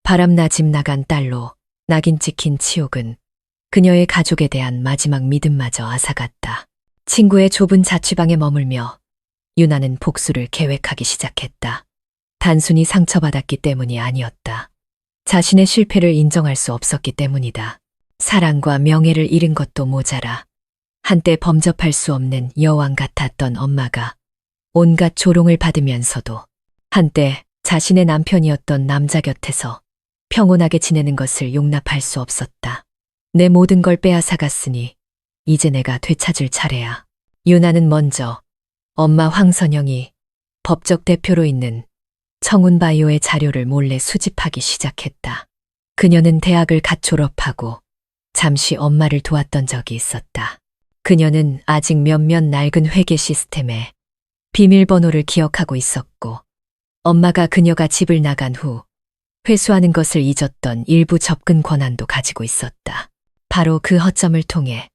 바람나 집 나간 딸로 낙인 찍힌 치욕은 그녀의 가족에 대한 마지막 믿음마저 앗아갔다. 친구의 좁은 자취방에 머물며 유나는 복수를 계획하기 시작했다. 단순히 상처받았기 때문이 아니었다. 자신의 실패를 인정할 수 없었기 때문이다. 사랑과 명예를 잃은 것도 모자라 한때 범접할 수 없는 여왕 같았던 엄마가 온갖 조롱을 받으면서도 한때 자신의 남편이었던 남자 곁에서 평온하게 지내는 것을 용납할 수 없었다. 내 모든 걸 빼앗아갔으니 이제 내가 되찾을 차례야. 유나는 먼저 엄마 황선영이 법적 대표로 있는 청운바이오의 자료를 몰래 수집하기 시작했다. 그녀는 대학을 갓 졸업하고 잠시 엄마를 도왔던 적이 있었다. 그녀는 아직 몇몇 낡은 회계 시스템에 비밀번호를 기억하고 있었고 엄마가 그녀가 집을 나간 후 회수하는 것을 잊었던 일부 접근 권한도 가지고 있었다. 바로 그 허점을 통해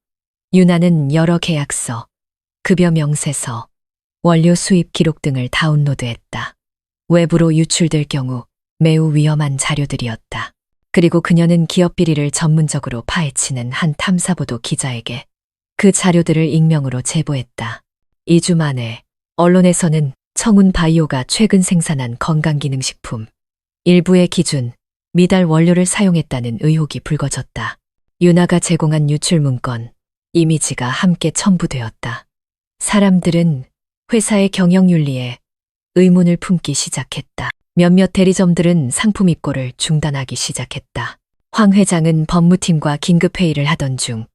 유나는 여러 계약서, 급여 명세서, 원료 수입 기록 등을 다운로드했다. 외부로 유출될 경우 매우 위험한 자료들이었다. 그리고 그녀는 기업 비리를 전문적으로 파헤치는 한 탐사보도 기자에게 그 자료들을 익명으로 제보했다. 2주 만에 언론에서는 청운바이오가 최근 생산한 건강기능식품 일부의 기준, 미달 원료를 사용했다는 의혹이 불거졌다. 유나가 제공한 유출 문건, 이미지가 함께 첨부되었다. 사람들은 회사의 경영윤리에 의문을 품기 시작했다. 몇몇 대리점들은 상품 입고를 중단하기 시작했다. 황 회장은 법무팀과 긴급회의를 하던 중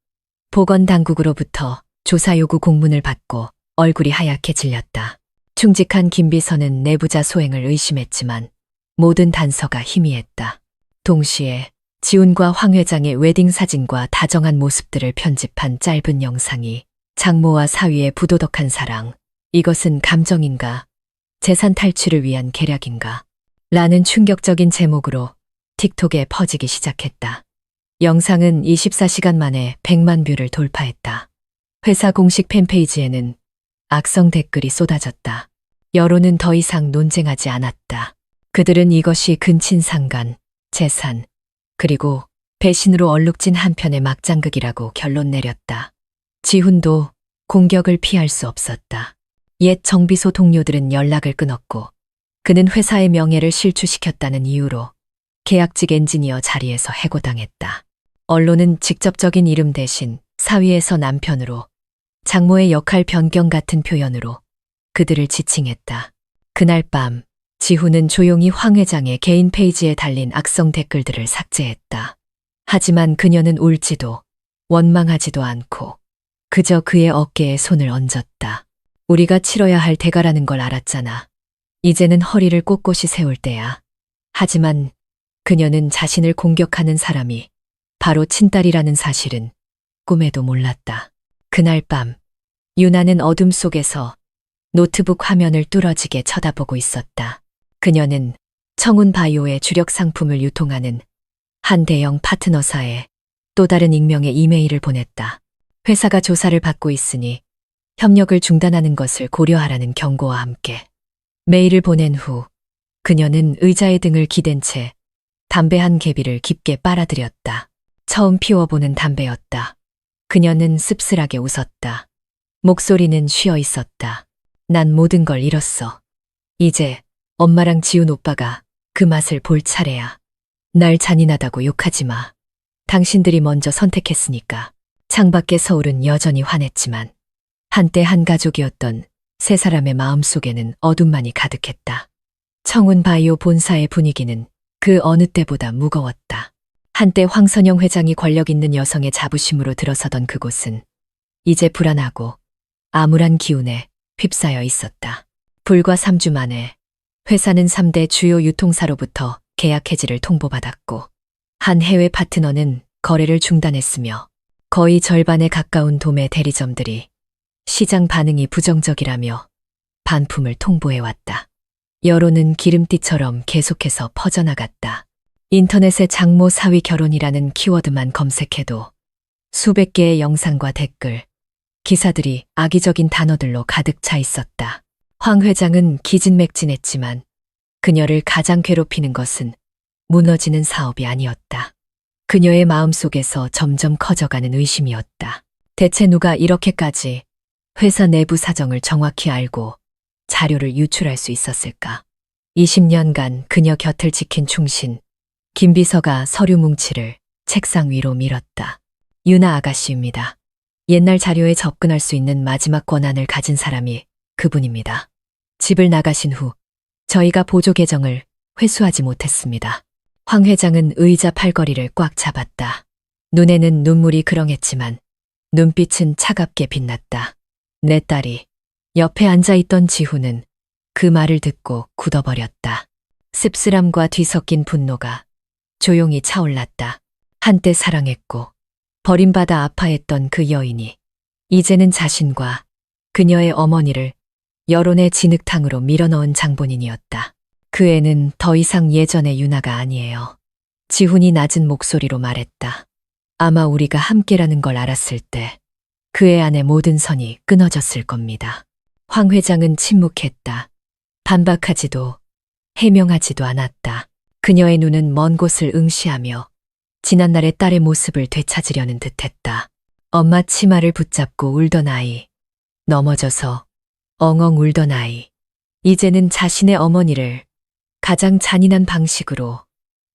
보건당국으로부터 조사 요구 공문을 받고 얼굴이 하얗게 질렸다. 충직한 김 비서는 내부자 소행을 의심했지만 모든 단서가 희미했다. 동시에 지훈과 황 회장의 웨딩 사진과 다정한 모습들을 편집한 짧은 영상이 장모와 사위의 부도덕한 사랑, 이것은 감정인가? 재산 탈취를 위한 계략인가? 라는 충격적인 제목으로 틱톡에 퍼지기 시작했다. 영상은 24시간 만에 100만 뷰를 돌파했다. 회사 공식 팬페이지에는 악성 댓글이 쏟아졌다. 여론은 더 이상 논쟁하지 않았다. 그들은 이것이 근친상간, 재산, 그리고 배신으로 얼룩진 한편의 막장극이라고 결론 내렸다. 지훈도 공격을 피할 수 없었다. 옛 정비소 동료들은 연락을 끊었고 그는 회사의 명예를 실추시켰다는 이유로 계약직 엔지니어 자리에서 해고당했다. 언론은 직접적인 이름 대신 사위에서 남편으로 장모의 역할 변경 같은 표현으로 그들을 지칭했다. 그날 밤 지훈은 조용히 황 회장의 개인 페이지에 달린 악성 댓글들을 삭제했다. 하지만 그녀는 울지도 원망하지도 않고 그저 그의 어깨에 손을 얹었다. 우리가 치러야 할 대가라는 걸 알았잖아. 이제는 허리를 꼿꼿이 세울 때야. 하지만 그녀는 자신을 공격하는 사람이 바로 친딸이라는 사실은 꿈에도 몰랐다. 그날 밤 유나는 어둠 속에서 노트북 화면을 뚫어지게 쳐다보고 있었다. 그녀는 청운바이오의 주력 상품을 유통하는 한 대형 파트너사에 또 다른 익명의 이메일을 보냈다. 회사가 조사를 받고 있으니 협력을 중단하는 것을 고려하라는 경고와 함께 메일을 보낸 후 그녀는 의자의 등을 기댄 채 담배 한 개비를 깊게 빨아들였다. 처음 피워보는 담배였다. 그녀는 씁쓸하게 웃었다. 목소리는 쉬어 있었다. 난 모든 걸 잃었어. 이제 엄마랑 지훈 오빠가 그 맛을 볼 차례야. 날 잔인하다고 욕하지 마. 당신들이 먼저 선택했으니까. 창밖의 서울은 여전히 환했지만 한때 한 가족이었던 세 사람의 마음속에는 어둠만이 가득했다. 청운바이오 본사의 분위기는 그 어느 때보다 무거웠다. 한때 황선영 회장이 권력 있는 여성의 자부심으로 들어서던 그곳은 이제 불안하고 암울한 기운에 휩싸여 있었다. 불과 3주 만에 회사는 3대 주요 유통사로부터 계약 해지를 통보받았고 한 해외 파트너는 거래를 중단했으며 거의 절반에 가까운 도매 대리점들이 시장 반응이 부정적이라며 반품을 통보해왔다. 여론은 기름띠처럼 계속해서 퍼져나갔다. 인터넷에 장모 사위 결혼이라는 키워드만 검색해도 수백 개의 영상과 댓글, 기사들이 악의적인 단어들로 가득 차 있었다. 황 회장은 기진맥진했지만 그녀를 가장 괴롭히는 것은 무너지는 사업이 아니었다. 그녀의 마음속에서 점점 커져가는 의심이었다. 대체 누가 이렇게까지 회사 내부 사정을 정확히 알고 자료를 유출할 수 있었을까? 20년간 그녀 곁을 지킨 충신, 김 비서가 서류 뭉치를 책상 위로 밀었다. 유나 아가씨입니다. 옛날 자료에 접근할 수 있는 마지막 권한을 가진 사람이 그분입니다. 집을 나가신 후 저희가 보조 계정을 회수하지 못했습니다. 황 회장은 의자 팔걸이를 꽉 잡았다. 눈에는 눈물이 그렁했지만 눈빛은 차갑게 빛났다. 내 딸이. 옆에 앉아있던 지훈은 그 말을 듣고 굳어버렸다. 씁쓸함과 뒤섞인 분노가 조용히 차올랐다. 한때 사랑했고 버림받아 아파했던 그 여인이 이제는 자신과 그녀의 어머니를 여론의 진흙탕으로 밀어넣은 장본인이었다. 그 애는 더 이상 예전의 유나가 아니에요. 지훈이 낮은 목소리로 말했다. 아마 우리가 함께라는 걸 알았을 때 그 애 안의 모든 선이 끊어졌을 겁니다. 황 회장은 침묵했다. 반박하지도 해명하지도 않았다. 그녀의 눈은 먼 곳을 응시하며 지난날의 딸의 모습을 되찾으려는 듯했다. 엄마 치마를 붙잡고 울던 아이, 넘어져서 엉엉 울던 아이, 이제는 자신의 어머니를 가장 잔인한 방식으로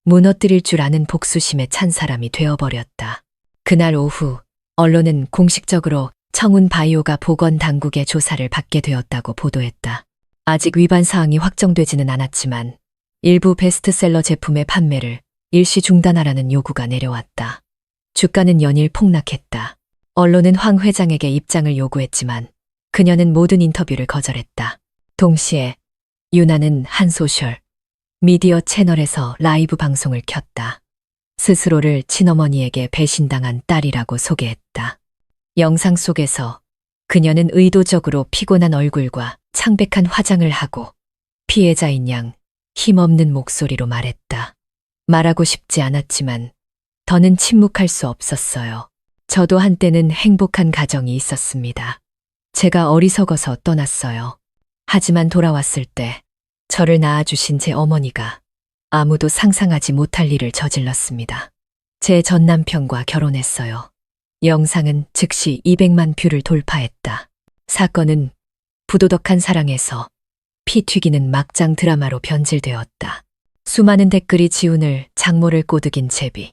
무너뜨릴 줄 아는 복수심에 찬 사람이 되어버렸다. 그날 오후 언론은 공식적으로 청운 바이오가 보건당국의 조사를 받게 되었다고 보도했다. 아직 위반 사항이 확정되지는 않았지만 일부 베스트셀러 제품의 판매를 일시 중단하라는 요구가 내려왔다. 주가는 연일 폭락했다. 언론은 황 회장에게 입장을 요구했지만 그녀는 모든 인터뷰를 거절했다. 동시에 유나는 한 소셜 미디어 채널에서 라이브 방송을 켰다. 스스로를 친어머니에게 배신당한 딸이라고 소개했다. 영상 속에서 그녀는 의도적으로 피곤한 얼굴과 창백한 화장을 하고 피해자인 양 힘없는 목소리로 말했다. 말하고 싶지 않았지만 더는 침묵할 수 없었어요. 저도 한때는 행복한 가정이 있었습니다. 제가 어리석어서 떠났어요. 하지만 돌아왔을 때 저를 낳아주신 제 어머니가 아무도 상상하지 못할 일을 저질렀습니다. 제 전 남편과 결혼했어요. 영상은 즉시 200만 뷰를 돌파했다. 사건은 부도덕한 사랑에서 피 튀기는 막장 드라마로 변질되었다. 수많은 댓글이 지훈을 장모를 꼬드긴 제비,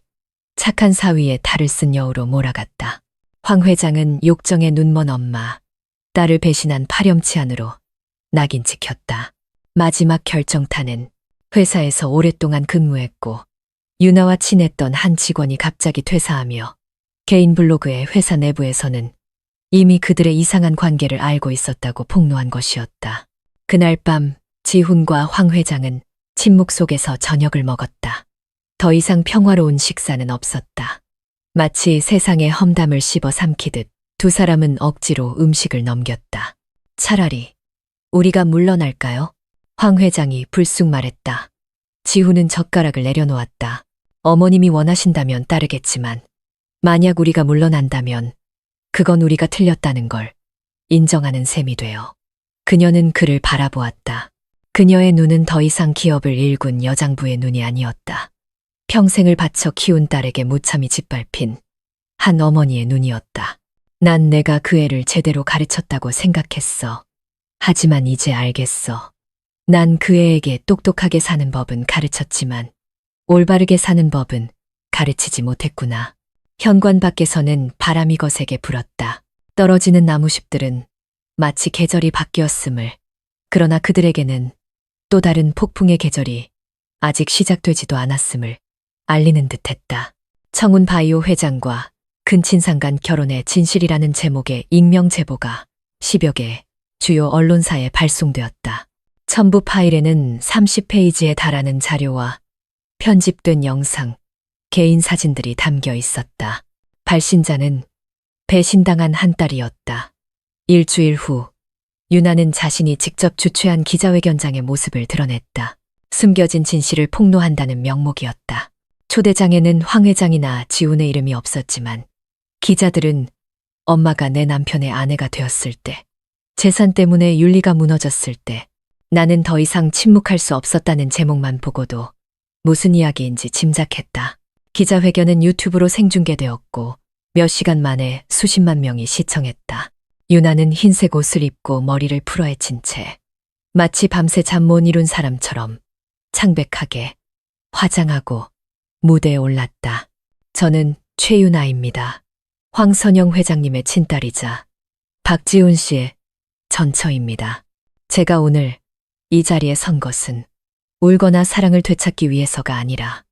착한 사위에 탈을 쓴 여우로 몰아갔다. 황 회장은 욕정에 눈먼 엄마, 딸을 배신한 파렴치한으로 낙인 찍혔다. 마지막 결정타는 회사에서 오랫동안 근무했고 유나와 친했던 한 직원이 갑자기 퇴사하며 개인 블로그에 회사 내부에서는 이미 그들의 이상한 관계를 알고 있었다고 폭로한 것이었다. 그날 밤 지훈과 황 회장은 침묵 속에서 저녁을 먹었다. 더 이상 평화로운 식사는 없었다. 마치 세상의 험담을 씹어 삼키듯 두 사람은 억지로 음식을 넘겼다. 차라리 우리가 물러날까요? 황 회장이 불쑥 말했다. 지훈은 젓가락을 내려놓았다. 어머님이 원하신다면 따르겠지만 만약 우리가 물러난다면 그건 우리가 틀렸다는 걸 인정하는 셈이 돼요. 그녀는 그를 바라보았다. 그녀의 눈은 더 이상 기업을 일군 여장부의 눈이 아니었다. 평생을 바쳐 키운 딸에게 무참히 짓밟힌 한 어머니의 눈이었다. 난 내가 그 애를 제대로 가르쳤다고 생각했어. 하지만 이제 알겠어. 난 그 애에게 똑똑하게 사는 법은 가르쳤지만 올바르게 사는 법은 가르치지 못했구나. 현관 밖에서는 바람이 거세게 불었다. 떨어지는 나무잎들은 마치 계절이 바뀌었음을, 그러나 그들에게는 또 다른 폭풍의 계절이 아직 시작되지도 않았음을 알리는 듯했다. 청운 바이오 회장과 근친상 간 결혼의 진실이라는 제목의 익명 제보가 10여 개 주요 언론사에 발송되었다. 첨부 파일에는 30페이지에 달하는 자료와 편집된 영상, 개인 사진들이 담겨 있었다. 발신자는 배신당한 한 딸이었다. 일주일 후 유나는 자신이 직접 주최한 기자회견장의 모습을 드러냈다. 숨겨진 진실을 폭로한다는 명목이었다. 초대장에는 황 회장이나 지훈의 이름이 없었지만 기자들은 엄마가 내 남편의 아내가 되었을 때, 재산 때문에 윤리가 무너졌을 때, 나는 더 이상 침묵할 수 없었다는 제목만 보고도 무슨 이야기인지 짐작했다. 기자회견은 유튜브로 생중계되었고 몇 시간 만에 수십만 명이 시청했다. 유나는 흰색 옷을 입고 머리를 풀어헤친 채 마치 밤새 잠 못 이룬 사람처럼 창백하게 화장하고 무대에 올랐다. 저는 최유나입니다. 황선영 회장님의 친딸이자 박지훈 씨의 전처입니다. 제가 오늘 이 자리에 선 것은 울거나 사랑을 되찾기 위해서가 아니라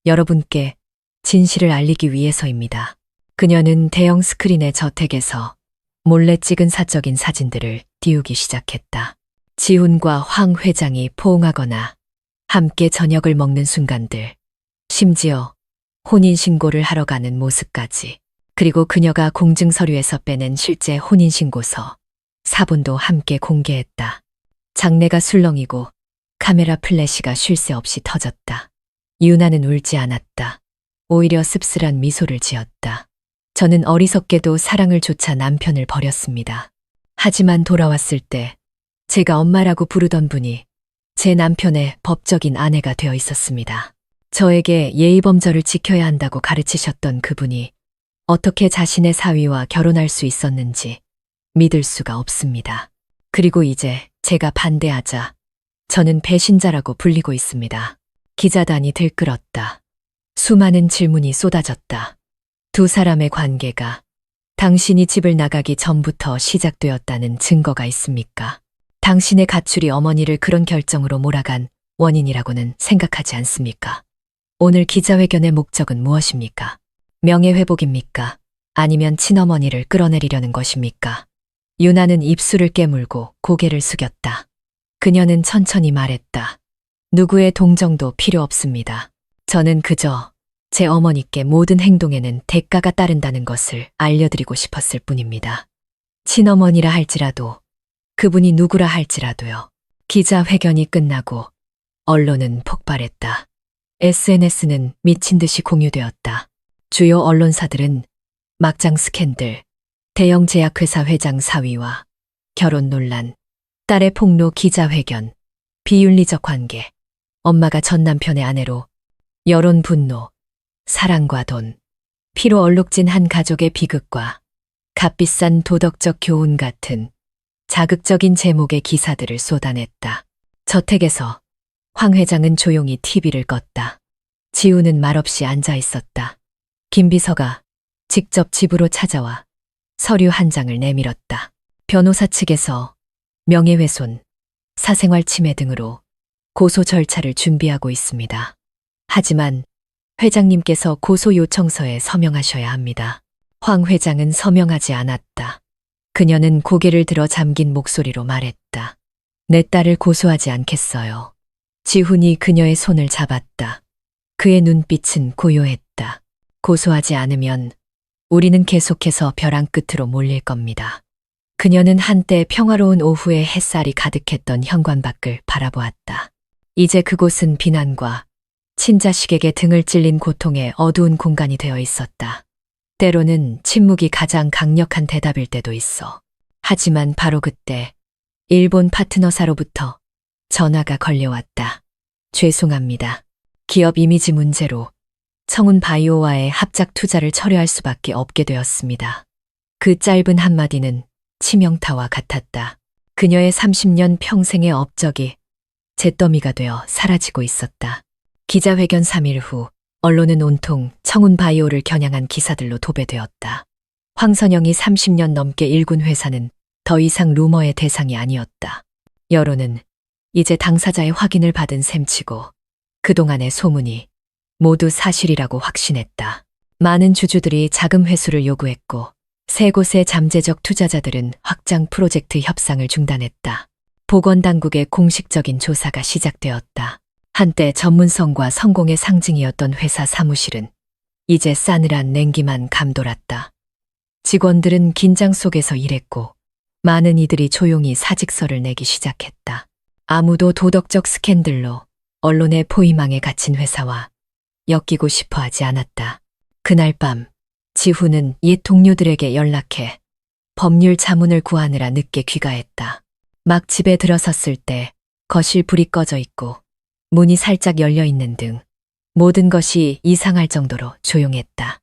여러분께 진실을 알리기 위해서입니다. 그녀는 대형 스크린의 저택에서 몰래 찍은 사적인 사진들을 띄우기 시작했다. 지훈과 황 회장이 포옹하거나 함께 저녁을 먹는 순간들, 심지어 혼인신고를 하러 가는 모습까지, 그리고 그녀가 공증서류에서 빼낸 실제 혼인신고서, 사본도 함께 공개했다. 장내가 술렁이고 카메라 플래시가 쉴 새 없이 터졌다. 유나는 울지 않았다. 오히려 씁쓸한 미소를 지었다. 저는 어리석게도 사랑을 조차 남편을 버렸습니다. 하지만 돌아왔을 때 제가 엄마라고 부르던 분이 제 남편의 법적인 아내가 되어 있었습니다. 저에게 예의범절을 지켜야 한다고 가르치셨던 그분이 어떻게 자신의 사위와 결혼할 수 있었는지 믿을 수가 없습니다. 그리고 이제 제가 반대하자 저는 배신자라고 불리고 있습니다. 기자단이 들끓었다. 수많은 질문이 쏟아졌다. 두 사람의 관계가 당신이 집을 나가기 전부터 시작되었다는 증거가 있습니까? 당신의 가출이 어머니를 그런 결정으로 몰아간 원인이라고는 생각하지 않습니까? 오늘 기자회견의 목적은 무엇입니까? 명예회복입니까? 아니면 친어머니를 끌어내리려는 것입니까? 유나는 입술을 깨물고 고개를 숙였다. 그녀는 천천히 말했다. 누구의 동정도 필요 없습니다. 저는 그저 제 어머니께 모든 행동에는 대가가 따른다는 것을 알려드리고 싶었을 뿐입니다. 친어머니라 할지라도 그분이 누구라 할지라도요. 기자회견이 끝나고 언론은 폭발했다. SNS는 미친 듯이 공유되었다. 주요 언론사들은 막장 스캔들, 대형 제약회사 회장 사위와 결혼 논란, 딸의 폭로 기자회견, 비윤리적 관계, 엄마가 전 남편의 아내로, 여론 분노, 사랑과 돈, 피로 얼룩진 한 가족의 비극과 값비싼 도덕적 교훈 같은 자극적인 제목의 기사들을 쏟아냈다. 저택에서 황 회장은 조용히 TV를 껐다. 지우는 말없이 앉아 있었다. 김 비서가 직접 집으로 찾아와 서류 한 장을 내밀었다. 변호사 측에서 명예훼손, 사생활 침해 등으로 고소 절차를 준비하고 있습니다. 하지만 회장님께서 고소 요청서에 서명하셔야 합니다. 황 회장은 서명하지 않았다. 그녀는 고개를 들어 잠긴 목소리로 말했다. 내 딸을 고소하지 않겠어요. 지훈이 그녀의 손을 잡았다. 그의 눈빛은 고요했다. 고소하지 않으면 우리는 계속해서 벼랑 끝으로 몰릴 겁니다. 그녀는 한때 평화로운 오후에 햇살이 가득했던 현관 밖을 바라보았다. 이제 그곳은 비난과 친자식에게 등을 찔린 고통의 어두운 공간이 되어 있었다. 때로는 침묵이 가장 강력한 대답일 때도 있어. 하지만 바로 그때 일본 파트너사로부터 전화가 걸려왔다. 죄송합니다. 기업 이미지 문제로 청운바이오와의 합작 투자를 철회할 수밖에 없게 되었습니다. 그 짧은 한마디는 치명타와 같았다. 그녀의 30년 평생의 업적이 잿더미가 되어 사라지고 있었다. 기자회견 3일 후 언론은 온통 청운바이오를 겨냥한 기사들로 도배되었다. 황선영이 30년 넘게 일군 회사는 더 이상 루머의 대상이 아니었다. 여론은 이제 당사자의 확인을 받은 셈치고 그동안의 소문이 모두 사실이라고 확신했다. 많은 주주들이 자금 회수를 요구했고 세 곳의 잠재적 투자자들은 확장 프로젝트 협상을 중단했다. 보건당국의 공식적인 조사가 시작되었다. 한때 전문성과 성공의 상징이었던 회사 사무실은 이제 싸늘한 냉기만 감돌았다. 직원들은 긴장 속에서 일했고 많은 이들이 조용히 사직서를 내기 시작했다. 아무도 도덕적 스캔들로 언론의 포위망에 갇힌 회사와 엮이고 싶어 하지 않았다. 그날 밤 지훈은 옛 동료들에게 연락해 법률 자문을 구하느라 늦게 귀가했다. 막 집에 들어섰을 때 거실 불이 꺼져 있고 문이 살짝 열려 있는 등 모든 것이 이상할 정도로 조용했다.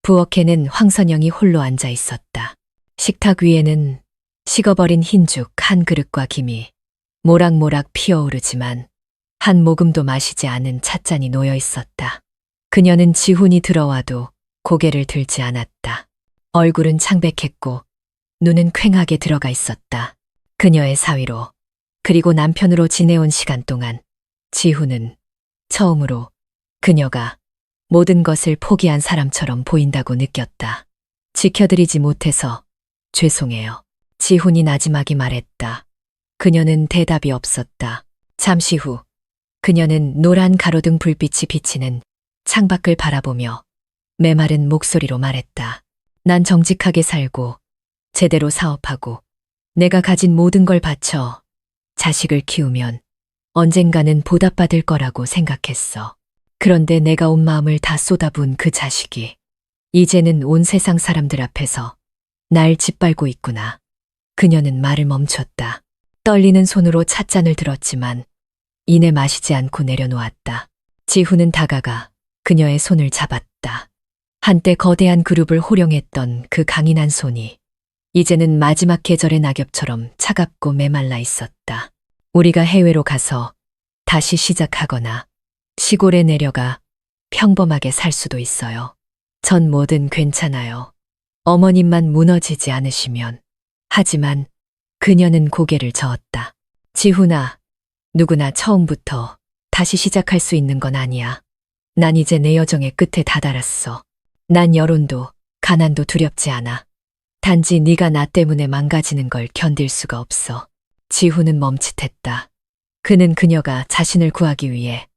부엌에는 황선영이 홀로 앉아 있었다. 식탁 위에는 식어버린 흰죽 한 그릇과 김이 모락모락 피어오르지만 한 모금도 마시지 않은 찻잔이 놓여 있었다. 그녀는 지훈이 들어와도 고개를 들지 않았다. 얼굴은 창백했고 눈은 퀭하게 들어가 있었다. 그녀의 사위로 그리고 남편으로 지내온 시간 동안 지훈은 처음으로 그녀가 모든 것을 포기한 사람처럼 보인다고 느꼈다. 지켜드리지 못해서 죄송해요. 지훈이 나지막이 말했다. 그녀는 대답이 없었다. 잠시 후 그녀는 노란 가로등 불빛이 비치는 창밖을 바라보며 메마른 목소리로 말했다. 난 정직하게 살고 제대로 사업하고 내가 가진 모든 걸 바쳐 자식을 키우면 언젠가는 보답받을 거라고 생각했어. 그런데 내가 온 마음을 다 쏟아부은 그 자식이 이제는 온 세상 사람들 앞에서 날 짓밟고 있구나. 그녀는 말을 멈췄다. 떨리는 손으로 찻잔을 들었지만 이내 마시지 않고 내려놓았다. 지훈은 다가가 그녀의 손을 잡았다. 한때 거대한 그룹을 호령했던 그 강인한 손이 이제는 마지막 계절의 낙엽처럼 차갑고 메말라 있었다. 우리가 해외로 가서 다시 시작하거나 시골에 내려가 평범하게 살 수도 있어요. 전 뭐든 괜찮아요. 어머님만 무너지지 않으시면. 하지만 그녀는 고개를 저었다. 지훈아, 누구나 처음부터 다시 시작할 수 있는 건 아니야. 난 이제 내 여정의 끝에 다다랐어. 난 여론도 가난도 두렵지 않아. 단지 네가 나 때문에 망가지는 걸 견딜 수가 없어. 지훈은 멈칫했다. 그는 그녀가 자신을 구하기 위해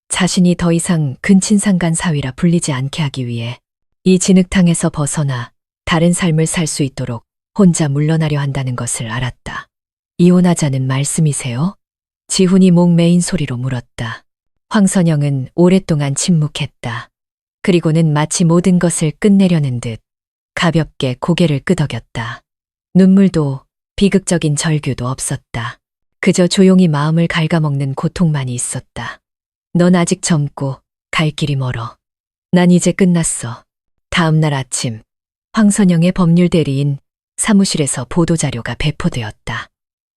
자신이 더 이상 근친상간 사위라 불리지 않게 하기 위해 이 진흙탕에서 벗어나 다른 삶을 살 수 있도록 혼자 물러나려 한다는 것을 알았다. 이혼하자는 말씀이세요? 지훈이 목 메인 소리로 물었다. 황선영은 오랫동안 침묵했다. 그리고는 마치 모든 것을 끝내려는 듯 가볍게 고개를 끄덕였다. 눈물도 비극적인 절규도 없었다. 그저 조용히 마음을 갉아먹는 고통만이 있었다. 넌 아직 젊고 갈 길이 멀어. 난 이제 끝났어. 다음 날 아침 황선영의 법률 대리인 사무실에서 보도자료가 배포되었다.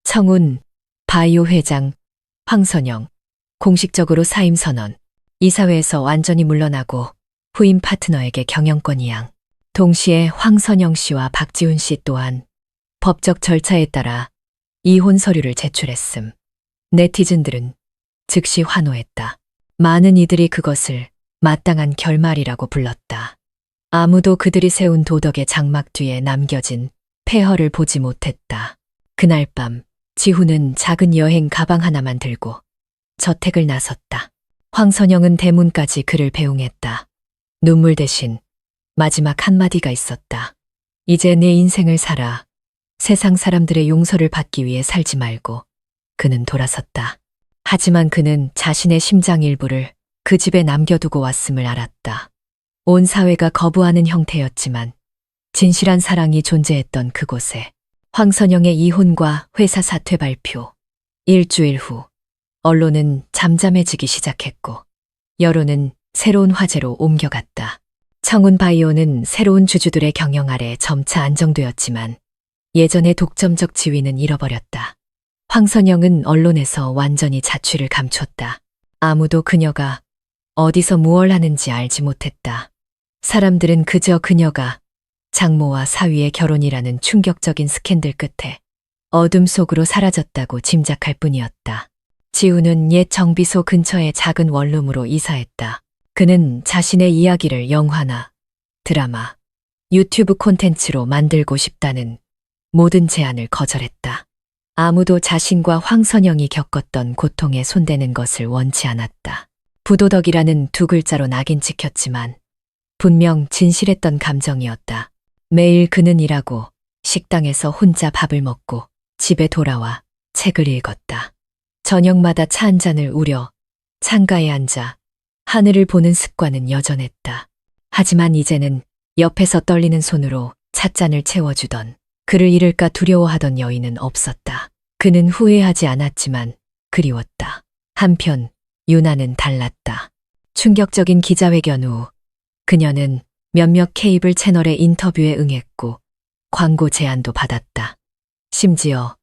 청운, 바이오 회장, 황선영, 공식적으로 사임 선언. 이사회에서 완전히 물러나고 후임 파트너에게 경영권 이양. 동시에 황선영 씨와 박지훈 씨 또한 법적 절차에 따라 이혼 서류를 제출했음. 네티즌들은 즉시 환호했다. 많은 이들이 그것을 마땅한 결말이라고 불렀다. 아무도 그들이 세운 도덕의 장막 뒤에 남겨진 폐허를 보지 못했다. 그날 밤 지훈은 작은 여행 가방 하나만 들고 저택을 나섰다. 황선영은 대문까지 그를 배웅했다. 눈물 대신 마지막 한마디가 있었다. 이제 내 인생을 살아. 세상 사람들의 용서를 받기 위해 살지 말고. 그는 돌아섰다. 하지만 그는 자신의 심장 일부를 그 집에 남겨두고 왔음을 알았다. 온 사회가 거부하는 형태였지만 진실한 사랑이 존재했던 그곳에. 황선영의 이혼과 회사 사퇴 발표. 일주일 후 언론은 잠잠해지기 시작했고 여론은 새로운 화제로 옮겨갔다. 청운 바이오는 새로운 주주들의 경영 아래 점차 안정되었지만 예전의 독점적 지위는 잃어버렸다. 황선영은 언론에서 완전히 자취를 감췄다. 아무도 그녀가 어디서 무얼 하는지 알지 못했다. 사람들은 그저 그녀가 장모와 사위의 결혼이라는 충격적인 스캔들 끝에 어둠 속으로 사라졌다고 짐작할 뿐이었다. 지훈은 옛 정비소 근처의 작은 원룸으로 이사했다. 그는 자신의 이야기를 영화나 드라마, 유튜브 콘텐츠로 만들고 싶다는 모든 제안을 거절했다. 아무도 자신과 황선영이 겪었던 고통에 손대는 것을 원치 않았다. 부도덕이라는 두 글자로 낙인 찍혔지만 분명 진실했던 감정이었다. 매일 그는 일하고 식당에서 혼자 밥을 먹고 집에 돌아와 책을 읽었다. 저녁마다 차 한 잔을 우려 창가에 앉아 하늘을 보는 습관은 여전했다. 하지만 이제는 옆에서 떨리는 손으로 찻잔을 채워주던 그를 잃을까 두려워하던 여인은 없었다. 그는 후회하지 않았지만 그리웠다. 한편 유나는 달랐다. 충격적인 기자회견 후 그녀는 몇몇 케이블 채널의 인터뷰에 응했고 광고 제안도 받았다. 심지어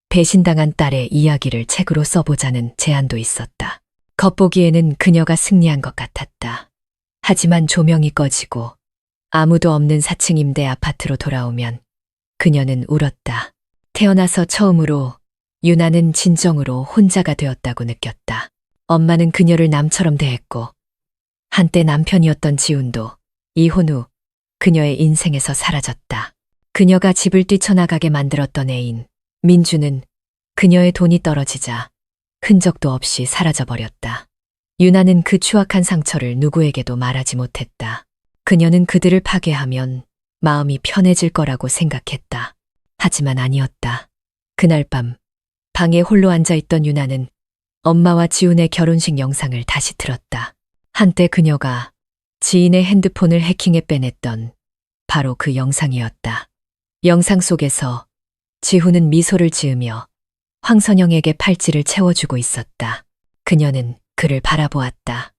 배신당한 딸의 이야기를 책으로 써보자는 제안도 있었다. 겉보기에는 그녀가 승리한 것 같았다. 하지만 조명이 꺼지고 아무도 없는 4층 임대 아파트로 돌아오면 그녀는 울었다. 태어나서 처음으로 유나는 진정으로 혼자가 되었다고 느꼈다. 엄마는 그녀를 남처럼 대했고 한때 남편이었던 지훈도 이혼 후 그녀의 인생에서 사라졌다. 그녀가 집을 뛰쳐나가게 만들었던 애인 민주는 그녀의 돈이 떨어지자 흔적도 없이 사라져버렸다. 유나는 그 추악한 상처를 누구에게도 말하지 못했다. 그녀는 그들을 파괴하면 마음이 편해질 거라고 생각했다. 하지만 아니었다. 그날 밤 방에 홀로 앉아있던 유나는 엄마와 지훈의 결혼식 영상을 다시 틀었다. 한때 그녀가 지인의 핸드폰을 해킹해 빼냈던 바로 그 영상이었다. 영상 속에서 지훈은 미소를 지으며 황선영에게 팔찌를 채워주고 있었다. 그녀는 그를 바라보았다.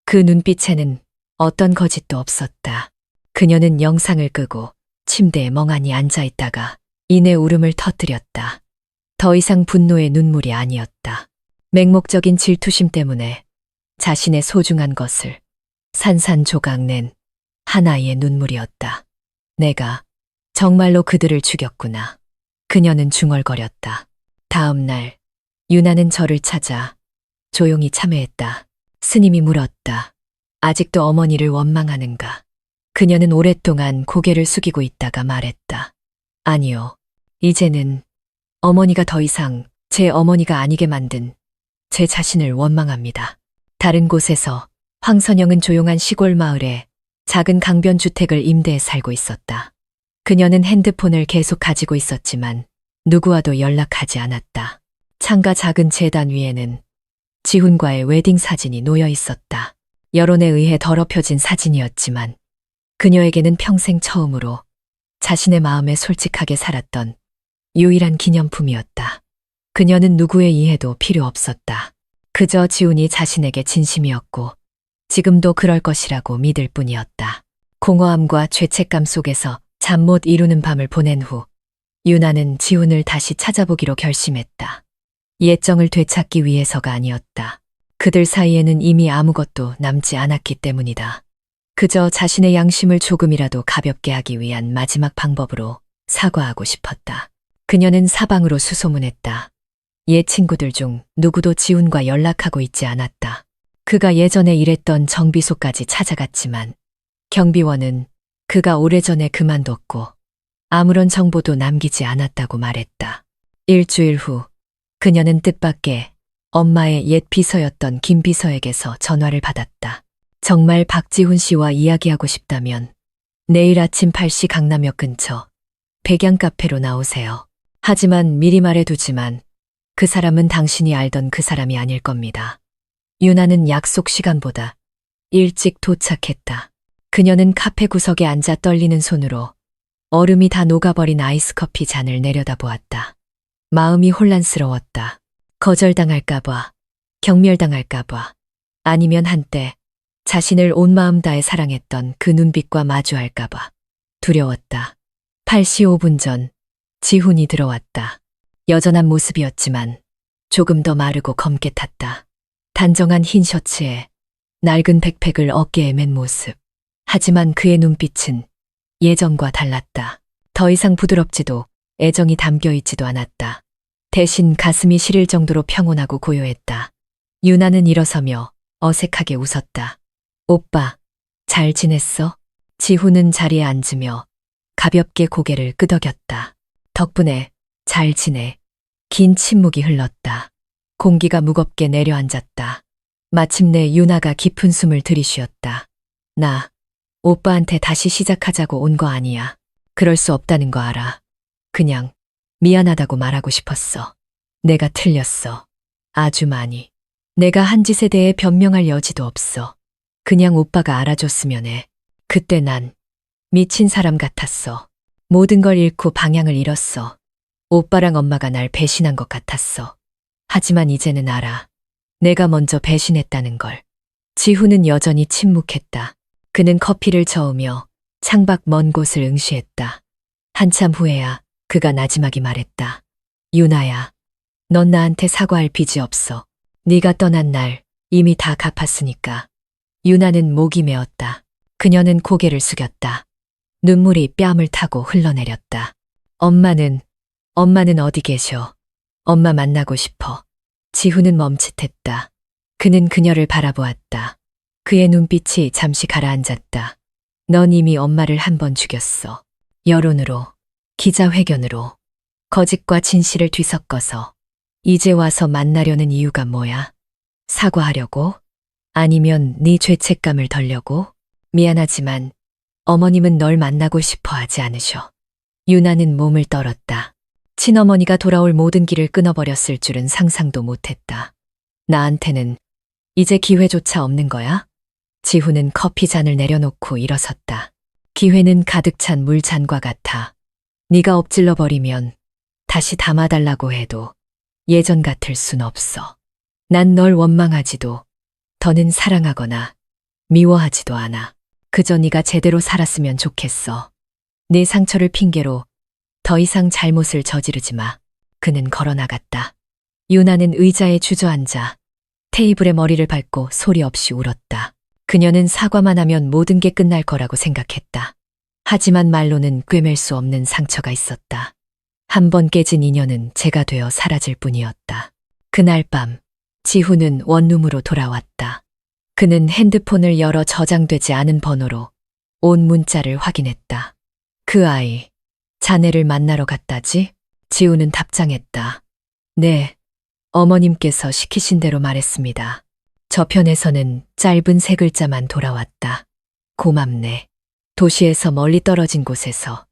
그 눈빛에는 어떤 거짓도 없었다. 그녀는 영상을 끄고 침대에 멍하니 앉아있다가 이내 울음을 터뜨렸다. 더 이상 분노의 눈물이 아니었다. 맹목적인 질투심 때문에 자신의 소중한 것을 산산조각 낸 하나의 눈물이었다. 내가 정말로 그들을 죽였구나. 그녀는 중얼거렸다. 다음 날 유나는 저를 찾아 조용히 참회했다. 스님이 물었다. 아직도 어머니를 원망하는가? 그녀는 오랫동안 고개를 숙이고 있다가 말했다. 아니요. 이제는 어머니가 더 이상 제 어머니가 아니게 만든 제 자신을 원망합니다. 다른 곳에서 황선영은 조용한 시골 마을에 작은 강변 주택을 임대해 살고 있었다. 그녀는 핸드폰을 계속 가지고 있었지만 누구와도 연락하지 않았다. 창가 작은 재단 위에는 지훈과의 웨딩 사진이 놓여 있었다. 여론에 의해 더럽혀진 사진이었지만 그녀에게는 평생 처음으로 자신의 마음에 솔직하게 살았던 유일한 기념품이었다. 그녀는 누구의 이해도 필요 없었다. 그저 지훈이 자신에게 진심이었고 지금도 그럴 것이라고 믿을 뿐이었다. 공허함과 죄책감 속에서 잠 못 이루는 밤을 보낸 후 유나는 지훈을 다시 찾아보기로 결심했다. 예정을 되찾기 위해서가 아니었다. 그들 사이에는 이미 아무것도 남지 않았기 때문이다. 그저 자신의 양심을 조금이라도 가볍게 하기 위한 마지막 방법으로 사과하고 싶었다. 그녀는 사방으로 수소문했다. 옛 친구들 중 누구도 지훈과 연락하고 있지 않았다. 그가 예전에 일했던 정비소까지 찾아갔지만 경비원은 그가 오래전에 그만뒀고 아무런 정보도 남기지 않았다고 말했다. 일주일 후 그녀는 뜻밖의 엄마의 옛 비서였던 김 비서에게서 전화를 받았다. 정말 박지훈 씨와 이야기하고 싶다면 내일 아침 8시 강남역 근처 백양 카페로 나오세요. 하지만 미리 말해두지만 그 사람은 당신이 알던 그 사람이 아닐 겁니다. 유나는 약속 시간보다 일찍 도착했다. 그녀는 카페 구석에 앉아 떨리는 손으로 얼음이 다 녹아버린 아이스커피 잔을 내려다보았다. 마음이 혼란스러웠다. 거절당할까봐, 경멸당할까봐, 아니면 한때 자신을 온 마음 다해 사랑했던 그 눈빛과 마주할까봐 두려웠다. 8시 5분 전 지훈이 들어왔다. 여전한 모습이었지만 조금 더 마르고 검게 탔다. 단정한 흰 셔츠에 낡은 백팩을 어깨에 맨 모습. 하지만 그의 눈빛은 예전과 달랐다. 더 이상 부드럽지도 애정이 담겨있지도 않았다. 대신 가슴이 시릴 정도로 평온하고 고요했다. 유나는 일어서며 어색하게 웃었다. 오빠, 잘 지냈어? 지훈은 자리에 앉으며 가볍게 고개를 끄덕였다. 덕분에 잘 지내. 긴 침묵이 흘렀다. 공기가 무겁게 내려앉았다. 마침내 유나가 깊은 숨을 들이쉬었다. 나 오빠한테 다시 시작하자고 온 거 아니야. 그럴 수 없다는 거 알아. 그냥 미안하다고 말하고 싶었어. 내가 틀렸어. 아주 많이. 내가 한 짓에 대해 변명할 여지도 없어. 그냥 오빠가 알아줬으면 해. 그때 난 미친 사람 같았어. 모든 걸 잃고 방향을 잃었어. 오빠랑 엄마가 날 배신한 것 같았어. 하지만 이제는 알아. 내가 먼저 배신했다는 걸. 지훈은 여전히 침묵했다. 그는 커피를 저으며 창밖 먼 곳을 응시했다. 한참 후에야 그가 나지막이 말했다. 유나야, 넌 나한테 사과할 빚이 없어. 네가 떠난 날 이미 다 갚았으니까. 유나는 목이 메었다. 그녀는 고개를 숙였다. 눈물이 뺨을 타고 흘러내렸다. 엄마는 어디 계셔? 엄마 만나고 싶어. 지훈은 멈칫했다. 그는 그녀를 바라보았다. 그의 눈빛이 잠시 가라앉았다. 넌 이미 엄마를 한 번 죽였어. 여론으로, 기자회견으로, 거짓과 진실을 뒤섞어서. 이제 와서 만나려는 이유가 뭐야? 사과하려고? 아니면 네 죄책감을 덜려고? 미안하지만 어머님은 널 만나고 싶어 하지 않으셔. 유나는 몸을 떨었다. 친어머니가 돌아올 모든 길을 끊어버렸을 줄은 상상도 못했다. 나한테는 이제 기회조차 없는 거야? 지훈은 커피 잔을 내려놓고 일어섰다. 기회는 가득 찬 물잔과 같아. 네가 엎질러 버리면 다시 담아달라고 해도 예전 같을 순 없어. 난 널 원망하지도 더는 사랑하거나 미워하지도 않아. 그저 네가 제대로 살았으면 좋겠어. 네 상처를 핑계로 더 이상 잘못을 저지르지 마. 그는 걸어나갔다. 유나는 의자에 주저앉아 테이블에 머리를 밟고 소리 없이 울었다. 그녀는 사과만 하면 모든 게 끝날 거라고 생각했다. 하지만 말로는 꿰맬 수 없는 상처가 있었다. 한 번 깨진 인연은 재가 되어 사라질 뿐이었다. 그날 밤 지훈은 원룸으로 돌아왔다. 그는 핸드폰을 열어 저장되지 않은 번호로 온 문자를 확인했다. 그 아이, 자네를 만나러 갔다지? 지훈은 답장했다. 네, 어머님께서 시키신 대로 말했습니다. 저편에서는 짧은 세 글자만 돌아왔다. 고맙네. 도시에서 멀리 떨어진 곳에서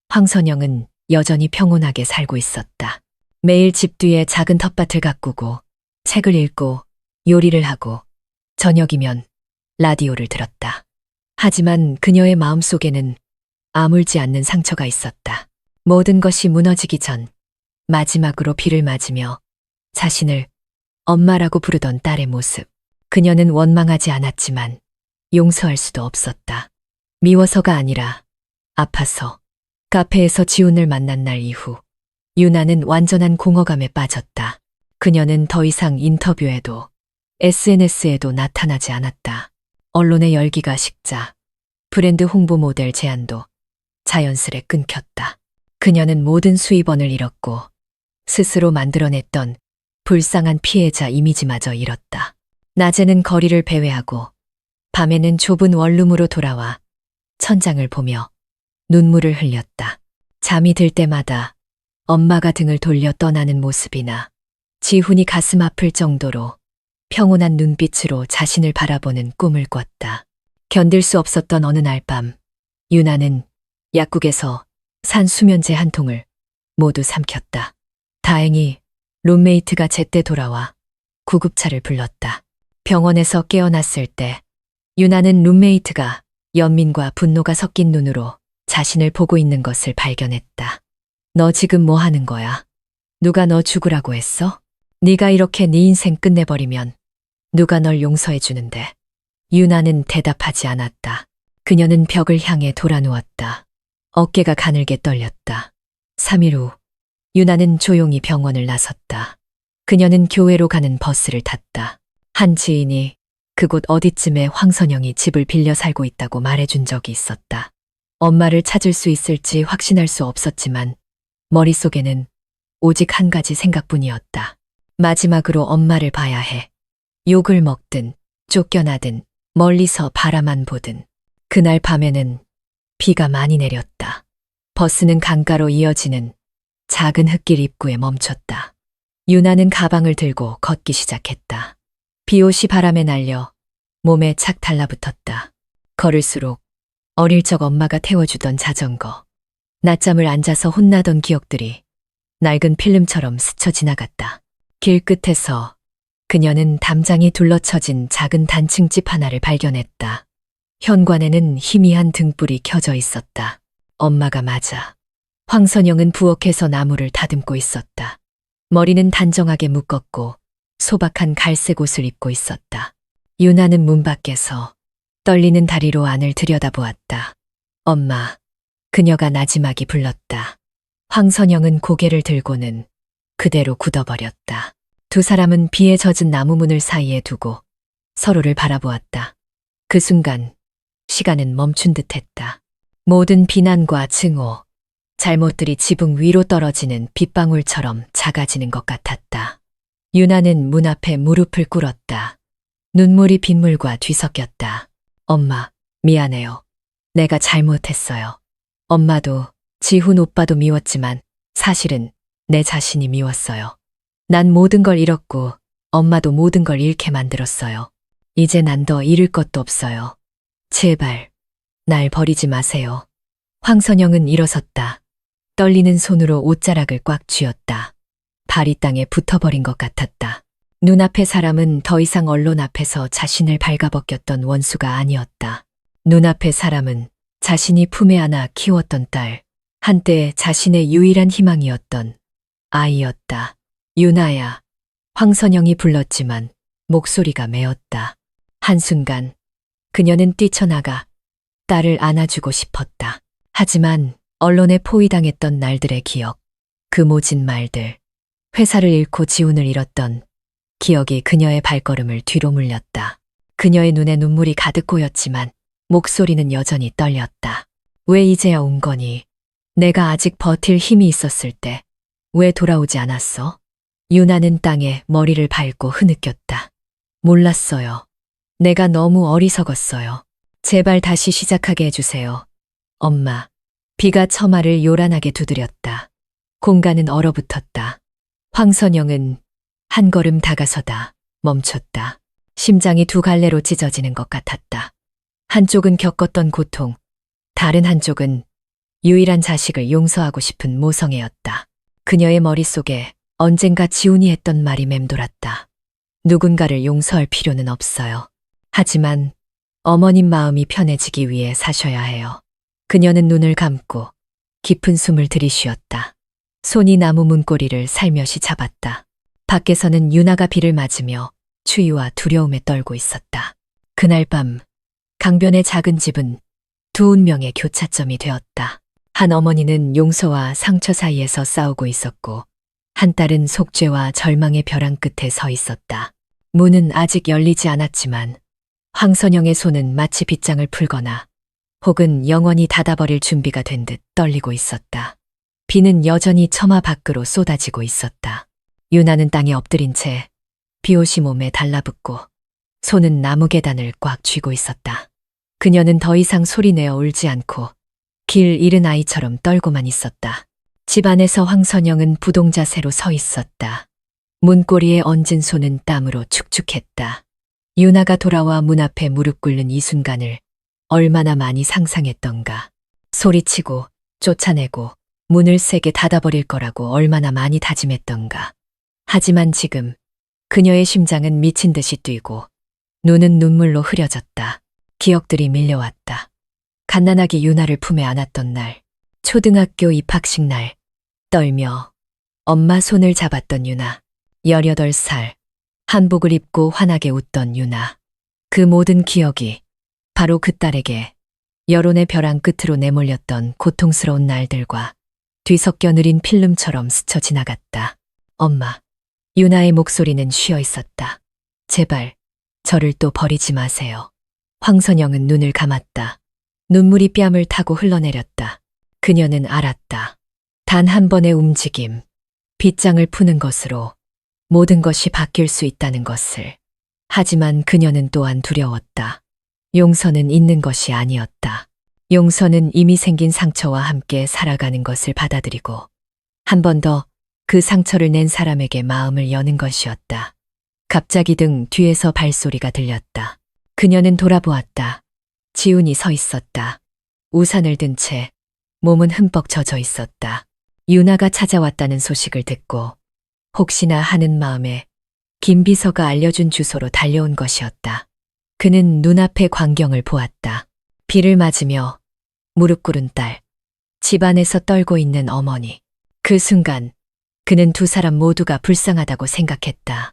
황선영은 여전히 평온하게 살고 있었다. 매일 집 뒤에 작은 텃밭을 가꾸고 책을 읽고 요리를 하고 저녁이면 라디오를 들었다. 하지만 그녀의 마음속에는 아물지 않는 상처가 있었다. 모든 것이 무너지기 전 마지막으로 비를 맞으며 자신을 엄마라고 부르던 딸의 모습. 그녀는 원망하지 않았지만 용서할 수도 없었다. 미워서가 아니라 아파서. 카페에서 지훈을 만난 날 이후 유나는 완전한 공허감에 빠졌다. 그녀는 더 이상 인터뷰에도 SNS에도 나타나지 않았다. 언론의 열기가 식자 브랜드 홍보 모델 제안도 자연스레 끊겼다. 그녀는 모든 수입원을 잃었고 스스로 만들어냈던 불쌍한 피해자 이미지마저 잃었다. 낮에는 거리를 배회하고 밤에는 좁은 원룸으로 돌아와 천장을 보며 눈물을 흘렸다. 잠이 들 때마다 엄마가 등을 돌려 떠나는 모습이나 지훈이 가슴 아플 정도로 평온한 눈빛으로 자신을 바라보는 꿈을 꿨다. 견딜 수 없었던 어느 날 밤, 유나는 약국에서 산 수면제 한 통을 모두 삼켰다. 다행히 룸메이트가 제때 돌아와 구급차를 불렀다. 병원에서 깨어났을 때 유나는 룸메이트가 연민과 분노가 섞인 눈으로 자신을 보고 있는 것을 발견했다. 너 지금 뭐 하는 거야? 누가 너 죽으라고 했어? 네가 이렇게 네 인생 끝내버리면 누가 널 용서해 주는데? 유나는 대답하지 않았다. 그녀는 벽을 향해 돌아누웠다. 어깨가 가늘게 떨렸다. 3일 후 유나는 조용히 병원을 나섰다. 그녀는 교회로 가는 버스를 탔다. 한 지인이 그곳 어디쯤에 황선영이 집을 빌려 살고 있다고 말해준 적이 있었다. 엄마를 찾을 수 있을지 확신할 수 없었지만 머릿속에는 오직 한 가지 생각뿐이었다. 마지막으로 엄마를 봐야 해. 욕을 먹든 쫓겨나든 멀리서 바라만 보든. 그날 밤에는 비가 많이 내렸다. 버스는 강가로 이어지는 작은 흙길 입구에 멈췄다. 유나는 가방을 들고 걷기 시작했다. 비옷이 바람에 날려 몸에 착 달라붙었다. 걸을수록 어릴 적 엄마가 태워주던 자전거, 낮잠을 앉아서 혼나던 기억들이 낡은 필름처럼 스쳐 지나갔다. 길 끝에서 그녀는 담장이 둘러쳐진 작은 단층집 하나를 발견했다. 현관에는 희미한 등불이 켜져 있었다. 엄마가 맞아. 황선영은 부엌에서 나무를 다듬고 있었다. 머리는 단정하게 묶었고 소박한 갈색 옷을 입고 있었다. 유나는 문 밖에서 떨리는 다리로 안을 들여다보았다. 엄마. 그녀가 나지막이 불렀다. 황선영은 고개를 들고는 그대로 굳어버렸다. 두 사람은 비에 젖은 나무 문을 사이에 두고 서로를 바라보았다. 그 순간 시간은 멈춘 듯했다. 모든 비난과 증오, 잘못들이 지붕 위로 떨어지는 빗방울처럼 작아지는 것 같았다. 유나는 문 앞에 무릎을 꿇었다. 눈물이 빗물과 뒤섞였다. 엄마, 미안해요. 내가 잘못했어요. 엄마도 지훈 오빠도 미웠지만 사실은 내 자신이 미웠어요. 난 모든 걸 잃었고 엄마도 모든 걸 잃게 만들었어요. 이제 난 더 잃을 것도 없어요. 제발, 날 버리지 마세요. 황선영은 일어섰다. 떨리는 손으로 옷자락을 꽉 쥐었다. 발이 땅에 붙어버린 것 같았다. 눈앞의 사람은 더 이상 언론 앞에서 자신을 발가벗겼던 원수가 아니었다. 눈앞의 사람은 자신이 품에 안아 키웠던 딸, 한때 자신의 유일한 희망이었던 아이였다. 유나야. 황선영이 불렀지만 목소리가 메었다. 한순간 그녀는 뛰쳐나가 딸을 안아주고 싶었다. 하지만 언론에 포위당했던 날들의 기억, 그 모진 말들, 회사를 잃고 지훈을 잃었던 기억이 그녀의 발걸음을 뒤로 물렸다. 그녀의 눈에 눈물이 가득 고였지만 목소리는 여전히 떨렸다. 왜 이제야 온 거니? 내가 아직 버틸 힘이 있었을 때 왜 돌아오지 않았어? 유나는 땅에 머리를 밟고 흐느꼈다. 몰랐어요. 내가 너무 어리석었어요. 제발 다시 시작하게 해주세요. 엄마. 비가 처마를 요란하게 두드렸다. 공간은 얼어붙었다. 황선영은 한 걸음 다가서다 멈췄다. 심장이 두 갈래로 찢어지는 것 같았다. 한쪽은 겪었던 고통, 다른 한쪽은 유일한 자식을 용서하고 싶은 모성애였다. 그녀의 머릿속에 언젠가 지훈이 했던 말이 맴돌았다. 누군가를 용서할 필요는 없어요. 하지만 어머님 마음이 편해지기 위해 사셔야 해요. 그녀는 눈을 감고 깊은 숨을 들이쉬었다. 손이 나무 문고리를 살며시 잡았다. 밖에서는 유나가 비를 맞으며 추위와 두려움에 떨고 있었다. 그날 밤 강변의 작은 집은 두 운명의 교차점이 되었다. 한 어머니는 용서와 상처 사이에서 싸우고 있었고 한 딸은 속죄와 절망의 벼랑 끝에 서 있었다. 문은 아직 열리지 않았지만 황선영의 손은 마치 빗장을 풀거나 혹은 영원히 닫아버릴 준비가 된 듯 떨리고 있었다. 비는 여전히 처마 밖으로 쏟아지고 있었다. 유나는 땅에 엎드린 채 비옷이 몸에 달라붙고 손은 나무 계단을 꽉 쥐고 있었다. 그녀는 더 이상 소리내어 울지 않고 길 잃은 아이처럼 떨고만 있었다. 집 안에서 황선영은 부동자세로 서 있었다. 문고리에 얹은 손은 땀으로 축축했다. 유나가 돌아와 문 앞에 무릎 꿇는 이 순간을 얼마나 많이 상상했던가. 소리치고 쫓아내고 문을 세게 닫아버릴 거라고 얼마나 많이 다짐했던가. 하지만 지금 그녀의 심장은 미친 듯이 뛰고 눈은 눈물로 흐려졌다. 기억들이 밀려왔다. 갓난아기 유나를 품에 안았던 날, 초등학교 입학식 날, 떨며 엄마 손을 잡았던 유나, 18살, 한복을 입고 환하게 웃던 유나. 그 모든 기억이 바로 그 딸에게 여론의 벼랑 끝으로 내몰렸던 고통스러운 날들과 뒤섞여 느린 필름처럼 스쳐 지나갔다. 엄마. 유나의 목소리는 쉬어 있었다. 제발, 저를 또 버리지 마세요. 황선영은 눈을 감았다. 눈물이 뺨을 타고 흘러내렸다. 그녀는 알았다. 단 한 번의 움직임, 빗장을 푸는 것으로 모든 것이 바뀔 수 있다는 것을. 하지만 그녀는 또한 두려웠다. 용서는 있는 것이 아니었다. 용서는 이미 생긴 상처와 함께 살아가는 것을 받아들이고 한 번 더 그 상처를 낸 사람에게 마음을 여는 것이었다. 갑자기 등 뒤에서 발소리가 들렸다. 그녀는 돌아보았다. 지훈이 서 있었다. 우산을 든 채 몸은 흠뻑 젖어 있었다. 유나가 찾아왔다는 소식을 듣고 혹시나 하는 마음에 김 비서가 알려준 주소로 달려온 것이었다. 그는 눈앞의 광경을 보았다. 비를 맞으며 무릎 꿇은 딸, 집안에서 떨고 있는 어머니. 그 순간 그는 두 사람 모두가 불쌍하다고 생각했다.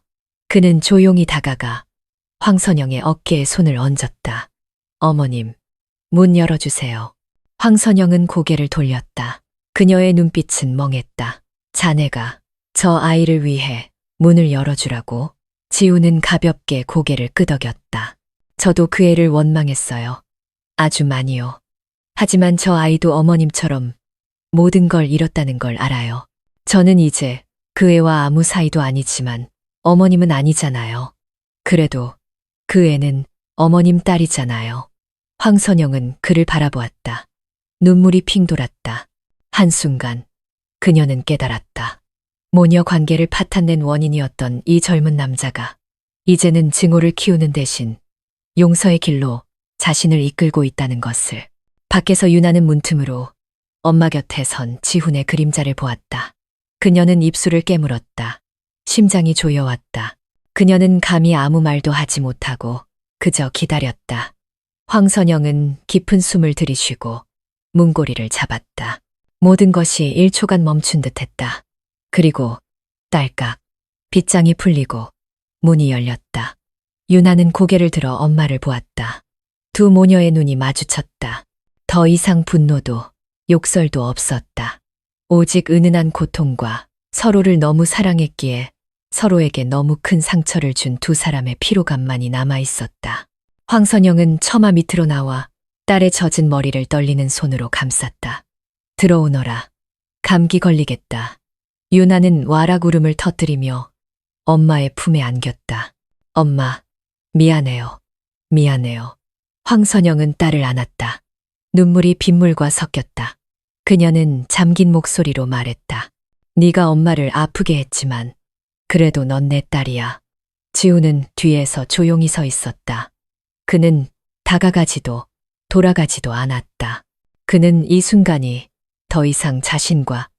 그는 조용히 다가가 황선영의 어깨에 손을 얹었다. 어머님, 문 열어주세요. 황선영은 고개를 돌렸다. 그녀의 눈빛은 멍했다. 자네가 저 아이를 위해 문을 열어주라고. 지우는 가볍게 고개를 끄덕였다. 저도 그 애를 원망했어요. 아주 많이요. 하지만 저 아이도 어머님처럼 모든 걸 잃었다는 걸 알아요. 저는 이제 그 애와 아무 사이도 아니지만 어머님은 아니잖아요. 그래도 그 애는 어머님 딸이잖아요. 황선영은 그를 바라보았다. 눈물이 핑 돌았다. 한순간 그녀는 깨달았다. 모녀 관계를 파탄낸 원인이었던 이 젊은 남자가 이제는 증오를 키우는 대신 용서의 길로 자신을 이끌고 있다는 것을. 밖에서 유나는 문틈으로 엄마 곁에 선 지훈의 그림자를 보았다. 그녀는 입술을 깨물었다. 심장이 조여왔다. 그녀는 감히 아무 말도 하지 못하고 그저 기다렸다. 황선영은 깊은 숨을 들이쉬고 문고리를 잡았다. 모든 것이 1초간 멈춘 듯했다. 그리고 딸깍 빗장이 풀리고 문이 열렸다. 유나는 고개를 들어 엄마를 보았다. 두 모녀의 눈이 마주쳤다. 더 이상 분노도 욕설도 없었다. 오직 은은한 고통과 서로를 너무 사랑했기에 서로에게 너무 큰 상처를 준 두 사람의 피로감만이 남아있었다. 황선영은 처마 밑으로 나와 딸의 젖은 머리를 떨리는 손으로 감쌌다. 들어오너라. 감기 걸리겠다. 유나는 와락 울음을 터뜨리며 엄마의 품에 안겼다. 엄마, 미안해요. 미안해요. 황선영은 딸을 안았다. 눈물이 빗물과 섞였다. 그녀는 잠긴 목소리로 말했다. 네가 엄마를 아프게 했지만 그래도 넌 내 딸이야. 지우는 뒤에서 조용히 서 있었다. 그는 다가가지도 돌아가지도 않았다. 그는 이 순간이 더 이상 자신과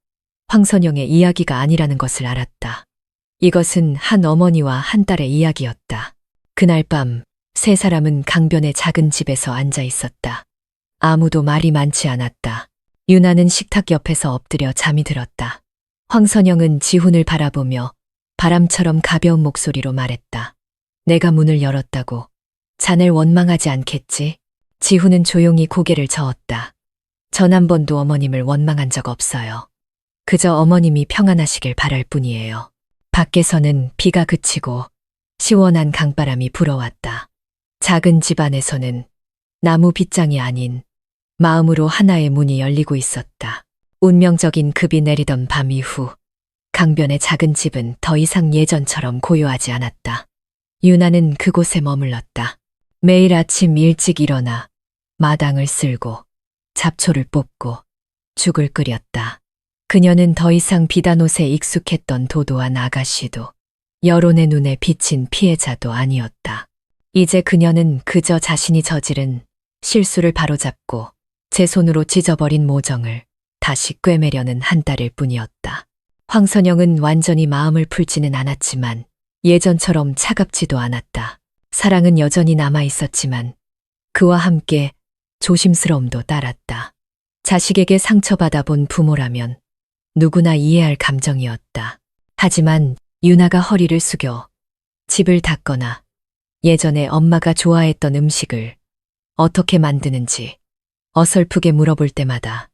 황선영의 이야기가 아니라는 것을 알았다. 이것은 한 어머니와 한 딸의 이야기였다. 그날 밤 세 사람은 강변의 작은 집에서 앉아 있었다. 아무도 말이 많지 않았다. 유나는 식탁 옆에서 엎드려 잠이 들었다. 황선영은 지훈을 바라보며 바람처럼 가벼운 목소리로 말했다. 내가 문을 열었다고 자넬 원망하지 않겠지? 지훈은 조용히 고개를 저었다. 전 한 번도 어머님을 원망한 적 없어요. 그저 어머님이 평안하시길 바랄 뿐이에요. 밖에서는 비가 그치고 시원한 강바람이 불어왔다. 작은 집 안에서는 나무 빗장이 아닌 마음으로 하나의 문이 열리고 있었다. 운명적인 급이 내리던 밤 이후 강변의 작은 집은 더 이상 예전처럼 고요하지 않았다. 유나는 그곳에 머물렀다. 매일 아침 일찍 일어나 마당을 쓸고 잡초를 뽑고 죽을 끓였다. 그녀는 더 이상 비단옷에 익숙했던 도도한 아가씨도 여론의 눈에 비친 피해자도 아니었다. 이제 그녀는 그저 자신이 저지른 실수를 바로잡고 제 손으로 찢어버린 모정을 다시 꿰매려는 한 딸일 뿐이었다. 황선영은 완전히 마음을 풀지는 않았지만 예전처럼 차갑지도 않았다. 사랑은 여전히 남아있었지만 그와 함께 조심스러움도 따랐다. 자식에게 상처받아 본 부모라면 누구나 이해할 감정이었다. 하지만 유나가 허리를 숙여 집을 닦거나 예전에 엄마가 좋아했던 음식을 어떻게 만드는지 어설프게 물어볼 때마다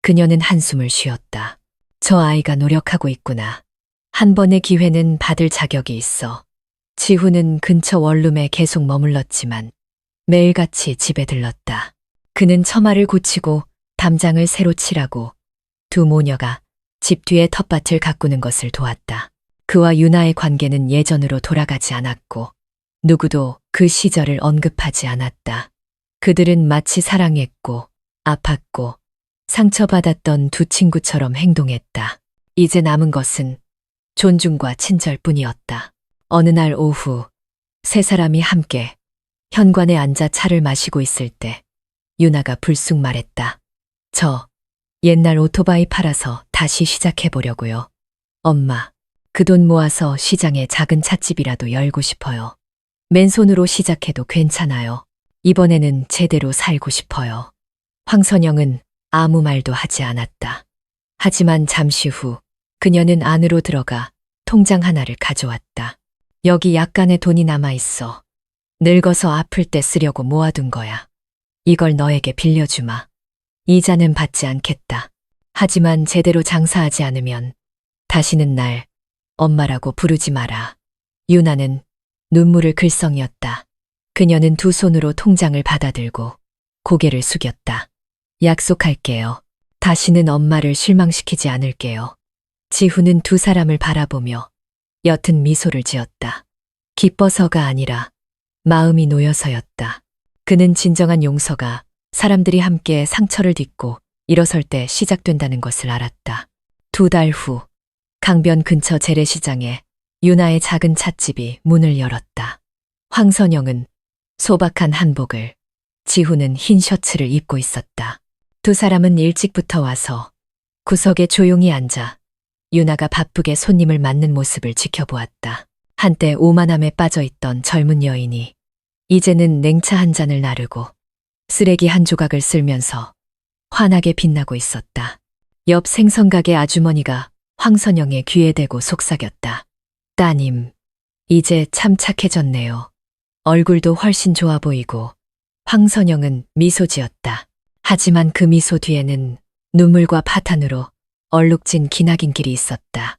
그녀는 한숨을 쉬었다. 저 아이가 노력하고 있구나. 한 번의 기회는 받을 자격이 있어. 지훈은 근처 원룸에 계속 머물렀지만 매일같이 집에 들렀다. 그는 처마를 고치고 담장을 새로 칠하고 두 모녀가 집 뒤에 텃밭을 가꾸는 것을 도왔다. 그와 유나의 관계는 예전으로 돌아가지 않았고 누구도 그 시절을 언급하지 않았다. 그들은 마치 사랑했고 아팠고 상처받았던 두 친구처럼 행동했다. 이제 남은 것은 존중과 친절뿐이었다. 어느 날 오후 세 사람이 함께 현관에 앉아 차를 마시고 있을 때 유나가 불쑥 말했다. 저 옛날 오토바이 팔아서 다시 시작해보려고요. 엄마, 그 돈 모아서 시장에 작은 찻집이라도 열고 싶어요. 맨손으로 시작해도 괜찮아요. 이번에는 제대로 살고 싶어요. 황선영은 아무 말도 하지 않았다. 하지만 잠시 후 그녀는 안으로 들어가 통장 하나를 가져왔다. 여기 약간의 돈이 남아있어. 늙어서 아플 때 쓰려고 모아둔 거야. 이걸 너에게 빌려주마. 이자는 받지 않겠다. 하지만 제대로 장사하지 않으면 다시는 날 엄마라고 부르지 마라. 유나는 눈물을 글썽이었다. 그녀는 두 손으로 통장을 받아들고 고개를 숙였다. 약속할게요. 다시는 엄마를 실망시키지 않을게요. 지훈은 두 사람을 바라보며 옅은 미소를 지었다. 기뻐서가 아니라 마음이 놓여서였다. 그는 진정한 용서가 사람들이 함께 상처를 딛고 일어설 때 시작된다는 것을 알았다. 2달 후 강변 근처 재래시장에 유나의 작은 찻집이 문을 열었다. 황선영은 소박한 한복을, 지훈은 흰 셔츠를 입고 있었다. 두 사람은 일찍부터 와서 구석에 조용히 앉아 유나가 바쁘게 손님을 맞는 모습을 지켜보았다. 한때 오만함에 빠져있던 젊은 여인이 이제는 냉차 한 잔을 나르고 쓰레기 한 조각을 쓸면서 환하게 빛나고 있었다. 옆 생선가게 아주머니가 황선영의 귀에 대고 속삭였다. 따님, 이제 참 착해졌네요. 얼굴도 훨씬 좋아 보이고. 황선영은 미소 지었다. 하지만 그 미소 뒤에는 눈물과 파탄으로 얼룩진 기나긴 길이 있었다.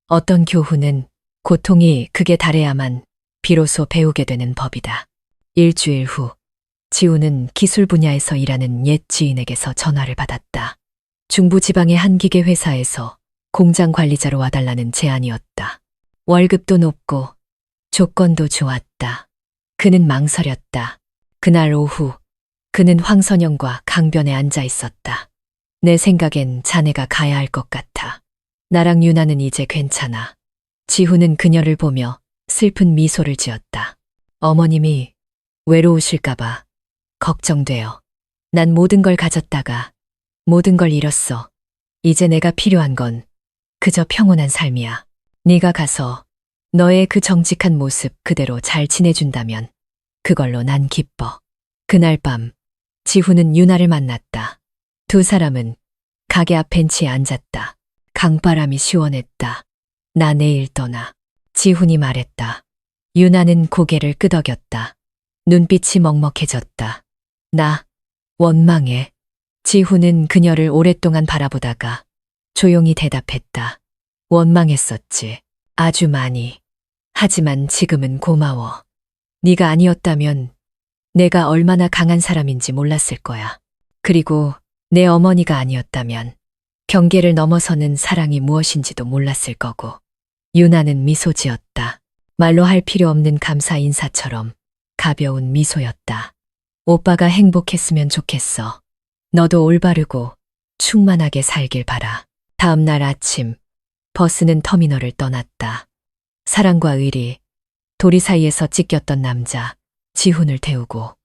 어떤 교훈은 고통이 극에 달해야만 비로소 배우게 되는 법이다. 일주일 후 지훈은 기술 분야에서 일하는 옛 지인에게서 전화를 받았다. 중부지방의 한 기계 회사에서 공장 관리자로 와달라는 제안이었다. 월급도 높고 조건도 좋았다. 그는 망설였다. 그날 오후 그는 황선영과 강변에 앉아 있었다. 내 생각엔 자네가 가야 할 것 같아. 나랑 유나는 이제 괜찮아. 지훈은 그녀를 보며 슬픈 미소를 지었다. 어머님이 외로우실까봐 걱정돼요. 난 모든 걸 가졌다가 모든 걸 잃었어. 이제 내가 필요한 건 그저 평온한 삶이야. 네가 가서 너의 그 정직한 모습 그대로 잘 지내준다면 그걸로 난 기뻐. 그날 밤 지훈은 유나를 만났다. 두 사람은 가게 앞 벤치에 앉았다. 강바람이 시원했다. 나 내일 떠나. 지훈이 말했다. 유나는 고개를 끄덕였다. 눈빛이 먹먹해졌다. 나 원망해. 지훈은 그녀를 오랫동안 바라보다가 조용히 대답했다. 원망했었지. 아주 많이. 하지만 지금은 고마워. 네가 아니었다면 내가 얼마나 강한 사람인지 몰랐을 거야. 그리고 내 어머니가 아니었다면 경계를 넘어서는 사랑이 무엇인지도 몰랐을 거고. 유나는 미소 지었다. 말로 할 필요 없는 감사 인사처럼 가벼운 미소였다. 오빠가 행복했으면 좋겠어. 너도 올바르고 충만하게 살길 바라. 다음 날 아침 버스는 터미널을 떠났다. 사랑과 의리, 도리 사이에서 찢겼던 남자 지훈을 태우고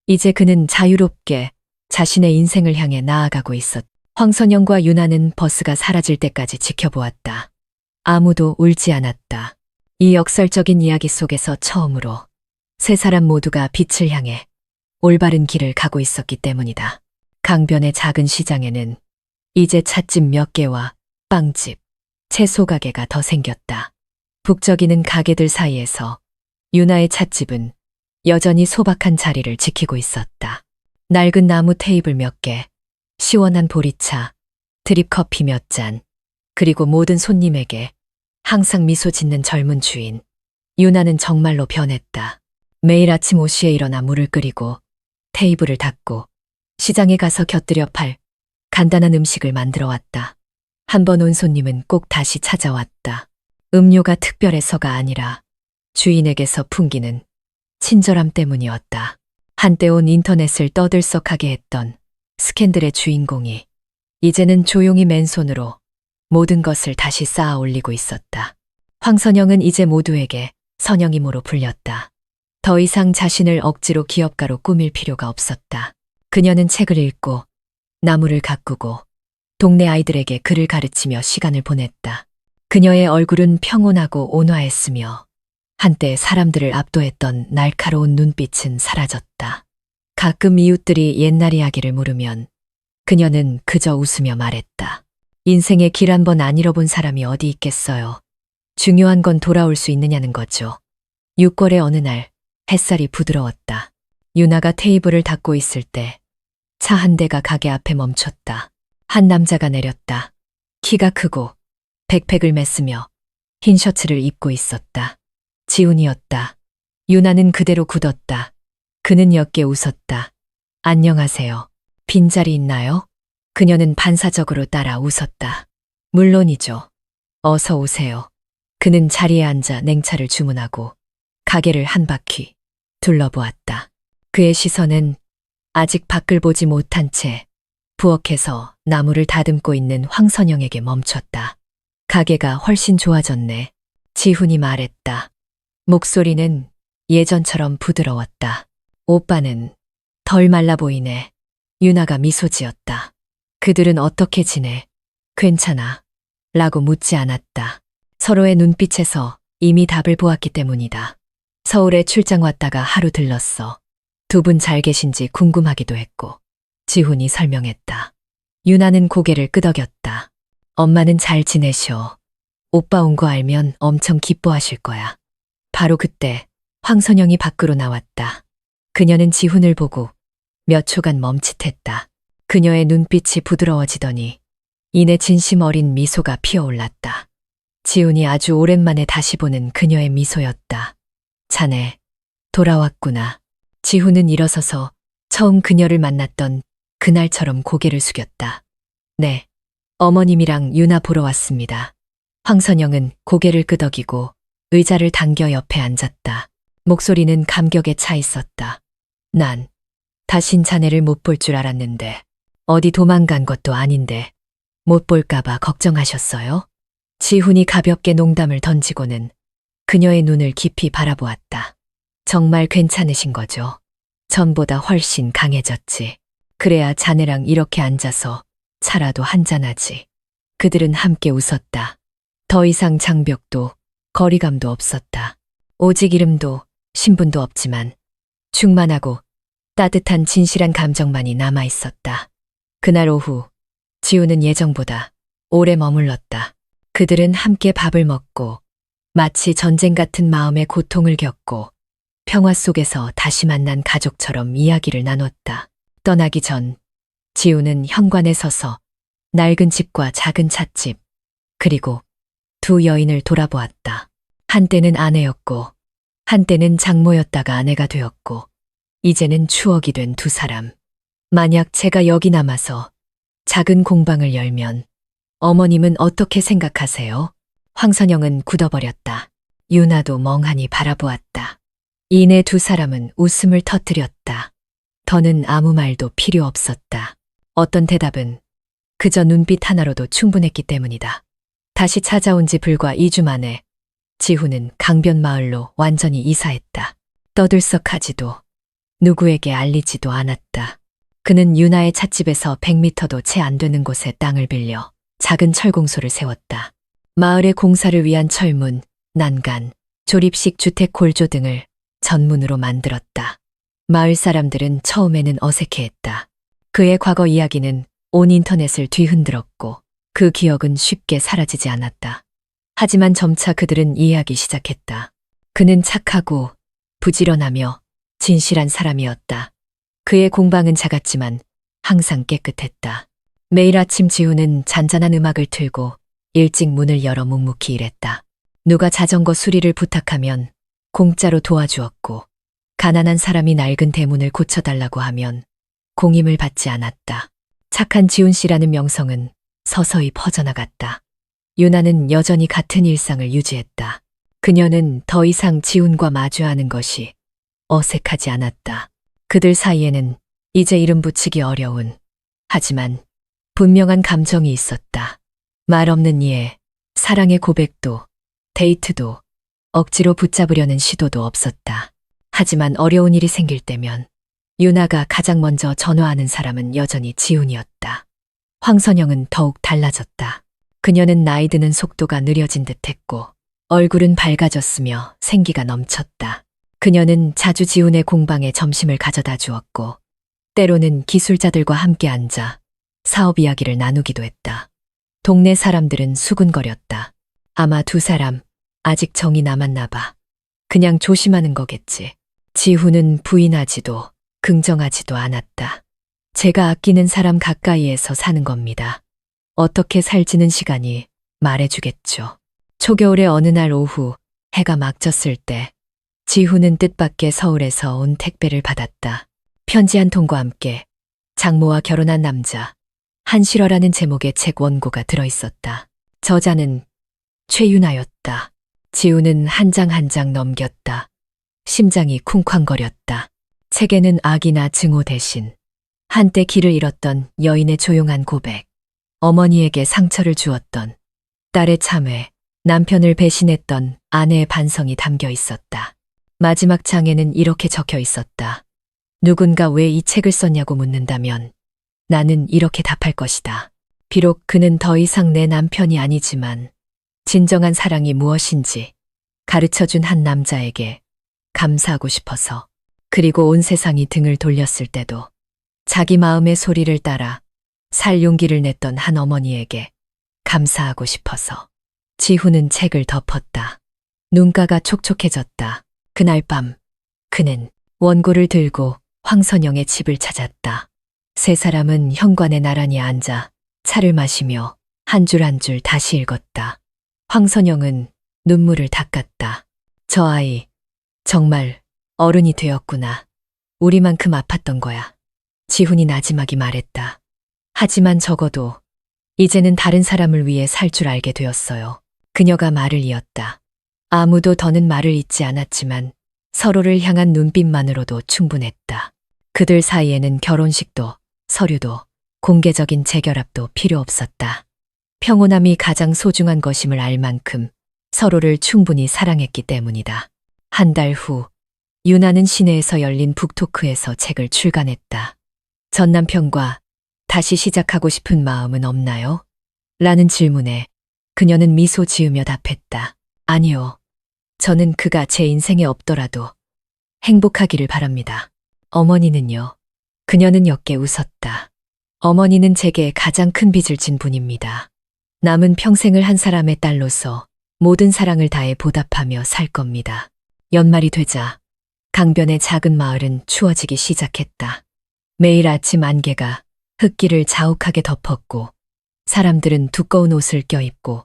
이제 그는 자유롭게 자신의 인생을 향해 나아가고 있었다. 황선영과 유나는 버스가 사라질 때까지 지켜보았다. 아무도 울지 않았다. 이 역설적인 이야기 속에서 처음으로 세 사람 모두가 빛을 향해 올바른 길을 가고 있었기 때문이다. 강변의 작은 시장에는 이제 찻집 몇 개와 빵집, 채소 가게가 더 생겼다. 북적이는 가게들 사이에서 유나의 찻집은 여전히 소박한 자리를 지키고 있었다. 낡은 나무 테이블 몇 개, 시원한 보리차, 드립커피 몇 잔, 그리고 모든 손님에게 항상 미소 짓는 젊은 주인. 유나는 정말로 변했다. 매일 아침 5시에 일어나 물을 끓이고 테이블을 닦고 시장에 가서 곁들여 팔 간단한 음식을 만들어 왔다. 한 번 온 손님은 꼭 다시 찾아왔다. 음료가 특별해서가 아니라 주인에게서 풍기는 친절함 때문이었다. 한때 온 인터넷을 떠들썩하게 했던 스캔들의 주인공이 이제는 조용히 맨손으로 모든 것을 다시 쌓아 올리고 있었다. 황선영은 이제 모두에게 선영이모로 불렸다. 더 이상 자신을 억지로 기업가로 꾸밀 필요가 없었다. 그녀는 책을 읽고 나무를 가꾸고 동네 아이들에게 글을 가르치며 시간을 보냈다. 그녀의 얼굴은 평온하고 온화했으며 한때 사람들을 압도했던 날카로운 눈빛은 사라졌다. 가끔 이웃들이 옛날 이야기를 물으면 그녀는 그저 웃으며 말했다. 인생의 길 한 번 안 잃어본 사람이 어디 있겠어요. 중요한 건 돌아올 수 있느냐는 거죠. 6월의 어느 날 햇살이 부드러웠다. 유나가 테이블을 닦고 있을 때 차 한 대가 가게 앞에 멈췄다. 한 남자가 내렸다. 키가 크고 백팩을 맸으며 흰 셔츠를 입고 있었다. 지훈이었다. 유나는 그대로 굳었다. 그는 옅게 웃었다. 안녕하세요. 빈자리 있나요? 그녀는 반사적으로 따라 웃었다. 물론이죠. 어서 오세요. 그는 자리에 앉아 냉차를 주문하고 가게를 한 바퀴 둘러보았다. 그의 시선은 아직 밖을 보지 못한 채 부엌에서 나무를 다듬고 있는 황선영에게 멈췄다. 가게가 훨씬 좋아졌네. 지훈이 말했다. 목소리는 예전처럼 부드러웠다. 오빠는 덜 말라 보이네. 유나가 미소 지었다. 그들은 어떻게 지내? 괜찮아. 라고 묻지 않았다. 서로의 눈빛에서 이미 답을 보았기 때문이다. 서울에 출장 왔다가 하루 들렀어. 두 분 잘 계신지 궁금하기도 했고. 지훈이 설명했다. 유나는 고개를 끄덕였다. 엄마는 잘 지내셔. 오빠 온 거 알면 엄청 기뻐하실 거야. 바로 그때 황선영이 밖으로 나왔다. 그녀는 지훈을 보고 몇 초간 멈칫했다. 그녀의 눈빛이 부드러워지더니 이내 진심 어린 미소가 피어올랐다. 지훈이 아주 오랜만에 다시 보는 그녀의 미소였다. 자네, 돌아왔구나. 지훈은 일어서서 처음 그녀를 만났던 그날처럼 고개를 숙였다. 네, 어머님이랑 유나 보러 왔습니다. 황선영은 고개를 끄덕이고 의자를 당겨 옆에 앉았다. 목소리는 감격에 차 있었다. 난 다신 자네를 못 볼 줄 알았는데 어디 도망간 것도 아닌데 못 볼까봐 걱정하셨어요? 지훈이 가볍게 농담을 던지고는 그녀의 눈을 깊이 바라보았다. 정말 괜찮으신 거죠? 전보다 훨씬 강해졌지. 그래야 자네랑 이렇게 앉아서 차라도 한잔하지. 그들은 함께 웃었다. 더 이상 장벽도 거리감도 없었다. 오직 이름도 신분도 없지만 충만하고 따뜻한 진실한 감정만이 남아있었다. 그날 오후 지훈은 예정보다 오래 머물렀다. 그들은 함께 밥을 먹고 마치 전쟁 같은 마음의 고통을 겪고 평화 속에서 다시 만난 가족처럼 이야기를 나눴다. 떠나기 전 지훈은 현관에 서서 낡은 집과 작은 찻집 그리고 두 여인을 돌아보았다. 한때는 아내였고 한때는 장모였다가 아내가 되었고 이제는 추억이 된 두 사람. 만약 제가 여기 남아서 작은 공방을 열면 어머님은 어떻게 생각하세요? 황선영은 굳어버렸다. 유나도 멍하니 바라보았다. 이내 두 사람은 웃음을 터뜨렸다. 더는 아무 말도 필요 없었다. 어떤 대답은 그저 눈빛 하나로도 충분했기 때문이다. 다시 찾아온 지 불과 2주 만에 지훈은 강변마을로 완전히 이사했다. 떠들썩하지도 누구에게 알리지도 않았다. 그는 유나의 찻집에서 100m도 채 안 되는 곳에 땅을 빌려 작은 철공소를 세웠다. 마을의 공사를 위한 철문, 난간, 조립식 주택 골조 등을 전문으로 만들었다. 마을 사람들은 처음에는 어색해했다. 그의 과거 이야기는 온 인터넷을 뒤흔들었고 그 기억은 쉽게 사라지지 않았다. 하지만 점차 그들은 이해하기 시작했다. 그는 착하고 부지런하며 진실한 사람이었다. 그의 공방은 작았지만 항상 깨끗했다. 매일 아침 지훈은 잔잔한 음악을 틀고 일찍 문을 열어 묵묵히 일했다. 누가 자전거 수리를 부탁하면 공짜로 도와주었고 가난한 사람이 낡은 대문을 고쳐달라고 하면 공임을 받지 않았다. 착한 지훈 씨라는 명성은 서서히 퍼져나갔다. 유나는 여전히 같은 일상을 유지했다. 그녀는 더 이상 지훈과 마주하는 것이 어색하지 않았다. 그들 사이에는 이제 이름 붙이기 어려운 하지만 분명한 감정이 있었다. 말 없는 이해, 사랑의 고백도, 데이트도, 억지로 붙잡으려는 시도도 없었다. 하지만 어려운 일이 생길 때면 유나가 가장 먼저 전화하는 사람은 여전히 지훈이었다. 황선영은 더욱 달라졌다. 그녀는 나이 드는 속도가 느려진 듯했고 얼굴은 밝아졌으며 생기가 넘쳤다. 그녀는 자주 지훈의 공방에 점심을 가져다 주었고 때로는 기술자들과 함께 앉아 사업 이야기를 나누기도 했다. 동네 사람들은 수군거렸다. 아마 두 사람 아직 정이 남았나 봐. 그냥 조심하는 거겠지. 지훈은 부인하지도 긍정하지도 않았다. 제가 아끼는 사람 가까이에서 사는 겁니다. 어떻게 살지는 시간이 말해주겠죠. 초겨울의 어느 날 오후 해가 막 졌을 때 지훈은 뜻밖의 서울에서 온 택배를 받았다. 편지 한 통과 함께 장모와 결혼한 남자 한실화라는 제목의 책 원고가 들어있었다. 저자는 최윤아였다. 지훈은 한 장 한 장 넘겼다. 심장이 쿵쾅거렸다. 책에는 악이나 증오 대신 한때 길을 잃었던 여인의 조용한 고백, 어머니에게 상처를 주었던 딸의 참회, 남편을 배신했던 아내의 반성이 담겨 있었다. 마지막 장에는 이렇게 적혀 있었다. 누군가 왜 이 책을 썼냐고 묻는다면 나는 이렇게 답할 것이다. 비록 그는 더 이상 내 남편이 아니지만 진정한 사랑이 무엇인지 가르쳐준 한 남자에게 감사하고 싶어서, 그리고 온 세상이 등을 돌렸을 때도 자기 마음의 소리를 따라 살 용기를 냈던 한 어머니에게 감사하고 싶어서. 지훈은 책을 덮었다. 눈가가 촉촉해졌다. 그날 밤 그는 원고를 들고 황선영의 집을 찾았다. 세 사람은 현관에 나란히 앉아 차를 마시며 한 줄 한 줄 다시 읽었다. 황선영은 눈물을 닦았다. 저 아이 정말 어른이 되었구나. 우리만큼 아팠던 거야. 지훈이 나지막이 말했다. 하지만 적어도 이제는 다른 사람을 위해 살 줄 알게 되었어요. 그녀가 말을 이었다. 아무도 더는 말을 잇지 않았지만 서로를 향한 눈빛만으로도 충분했다. 그들 사이에는 결혼식도 서류도 공개적인 재결합도 필요 없었다. 평온함이 가장 소중한 것임을 알 만큼 서로를 충분히 사랑했기 때문이다. 한 달 후 윤아는 시내에서 열린 북토크에서 책을 출간했다. 전 남편과 다시 시작하고 싶은 마음은 없나요? 라는 질문에 그녀는 미소 지으며 답했다. 아니요. 저는 그가 제 인생에 없더라도 행복하기를 바랍니다. 어머니는요? 그녀는 옅게 웃었다. 어머니는 제게 가장 큰 빚을 진 분입니다. 남은 평생을 한 사람의 딸로서 모든 사랑을 다해 보답하며 살 겁니다. 연말이 되자 강변의 작은 마을은 추워지기 시작했다. 매일 아침 안개가 흙길을 자욱하게 덮었고 사람들은 두꺼운 옷을 껴입고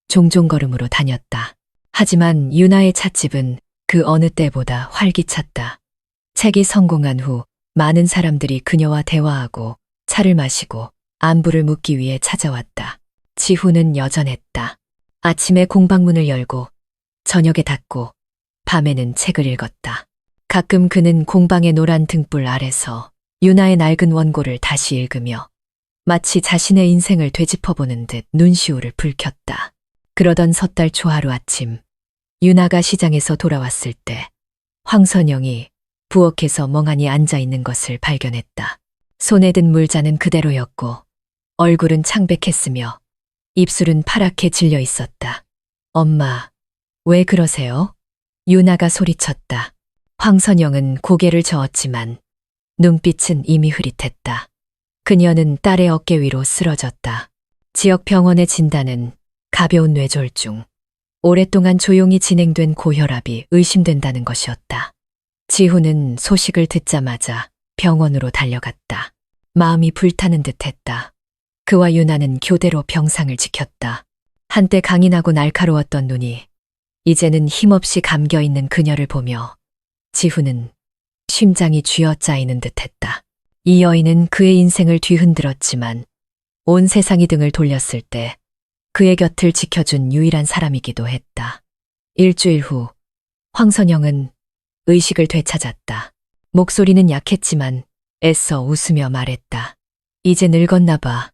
종종 걸음으로 다녔다. 하지만 윤아의 찻집은 그 어느 때보다 활기찼다. 책이 성공한 후 많은 사람들이 그녀와 대화하고 차를 마시고 안부를 묻기 위해 찾아왔다. 지훈은 여전했다. 아침에 공방문을 열고 저녁에 닫고 밤에는 책을 읽었다. 가끔 그는 공방의 노란 등불 아래서 윤아의 낡은 원고를 다시 읽으며 마치 자신의 인생을 되짚어보는 듯 눈시울을 붉혔다. 그러던 섣달 초 하루 아침, 윤아가 시장에서 돌아왔을 때 황선영이 부엌에서 멍하니 앉아있는 것을 발견했다. 손에 든 물잔은 그대로였고 얼굴은 창백했으며 입술은 파랗게 질려 있었다. 엄마, 왜 그러세요? 윤아가 소리쳤다. 황선영은 고개를 저었지만 눈빛은 이미 흐릿했다. 그녀는 딸의 어깨 위로 쓰러졌다. 지역 병원의 진단은 가벼운 뇌졸중. 오랫동안 조용히 진행된 고혈압이 의심된다는 것이었다. 지훈은 소식을 듣자마자 병원으로 달려갔다. 마음이 불타는 듯했다. 그와 윤아는 교대로 병상을 지켰다. 한때 강인하고 날카로웠던 눈이 이제는 힘없이 감겨있는 그녀를 보며 지훈은 심장이 쥐어짜이는 듯했다. 이 여인은 그의 인생을 뒤흔들었지만 온 세상이 등을 돌렸을 때 그의 곁을 지켜준 유일한 사람이기도 했다. 일주일 후 황선영은 의식을 되찾았다. 목소리는 약했지만 애써 웃으며 말했다. 이제 늙었나 봐.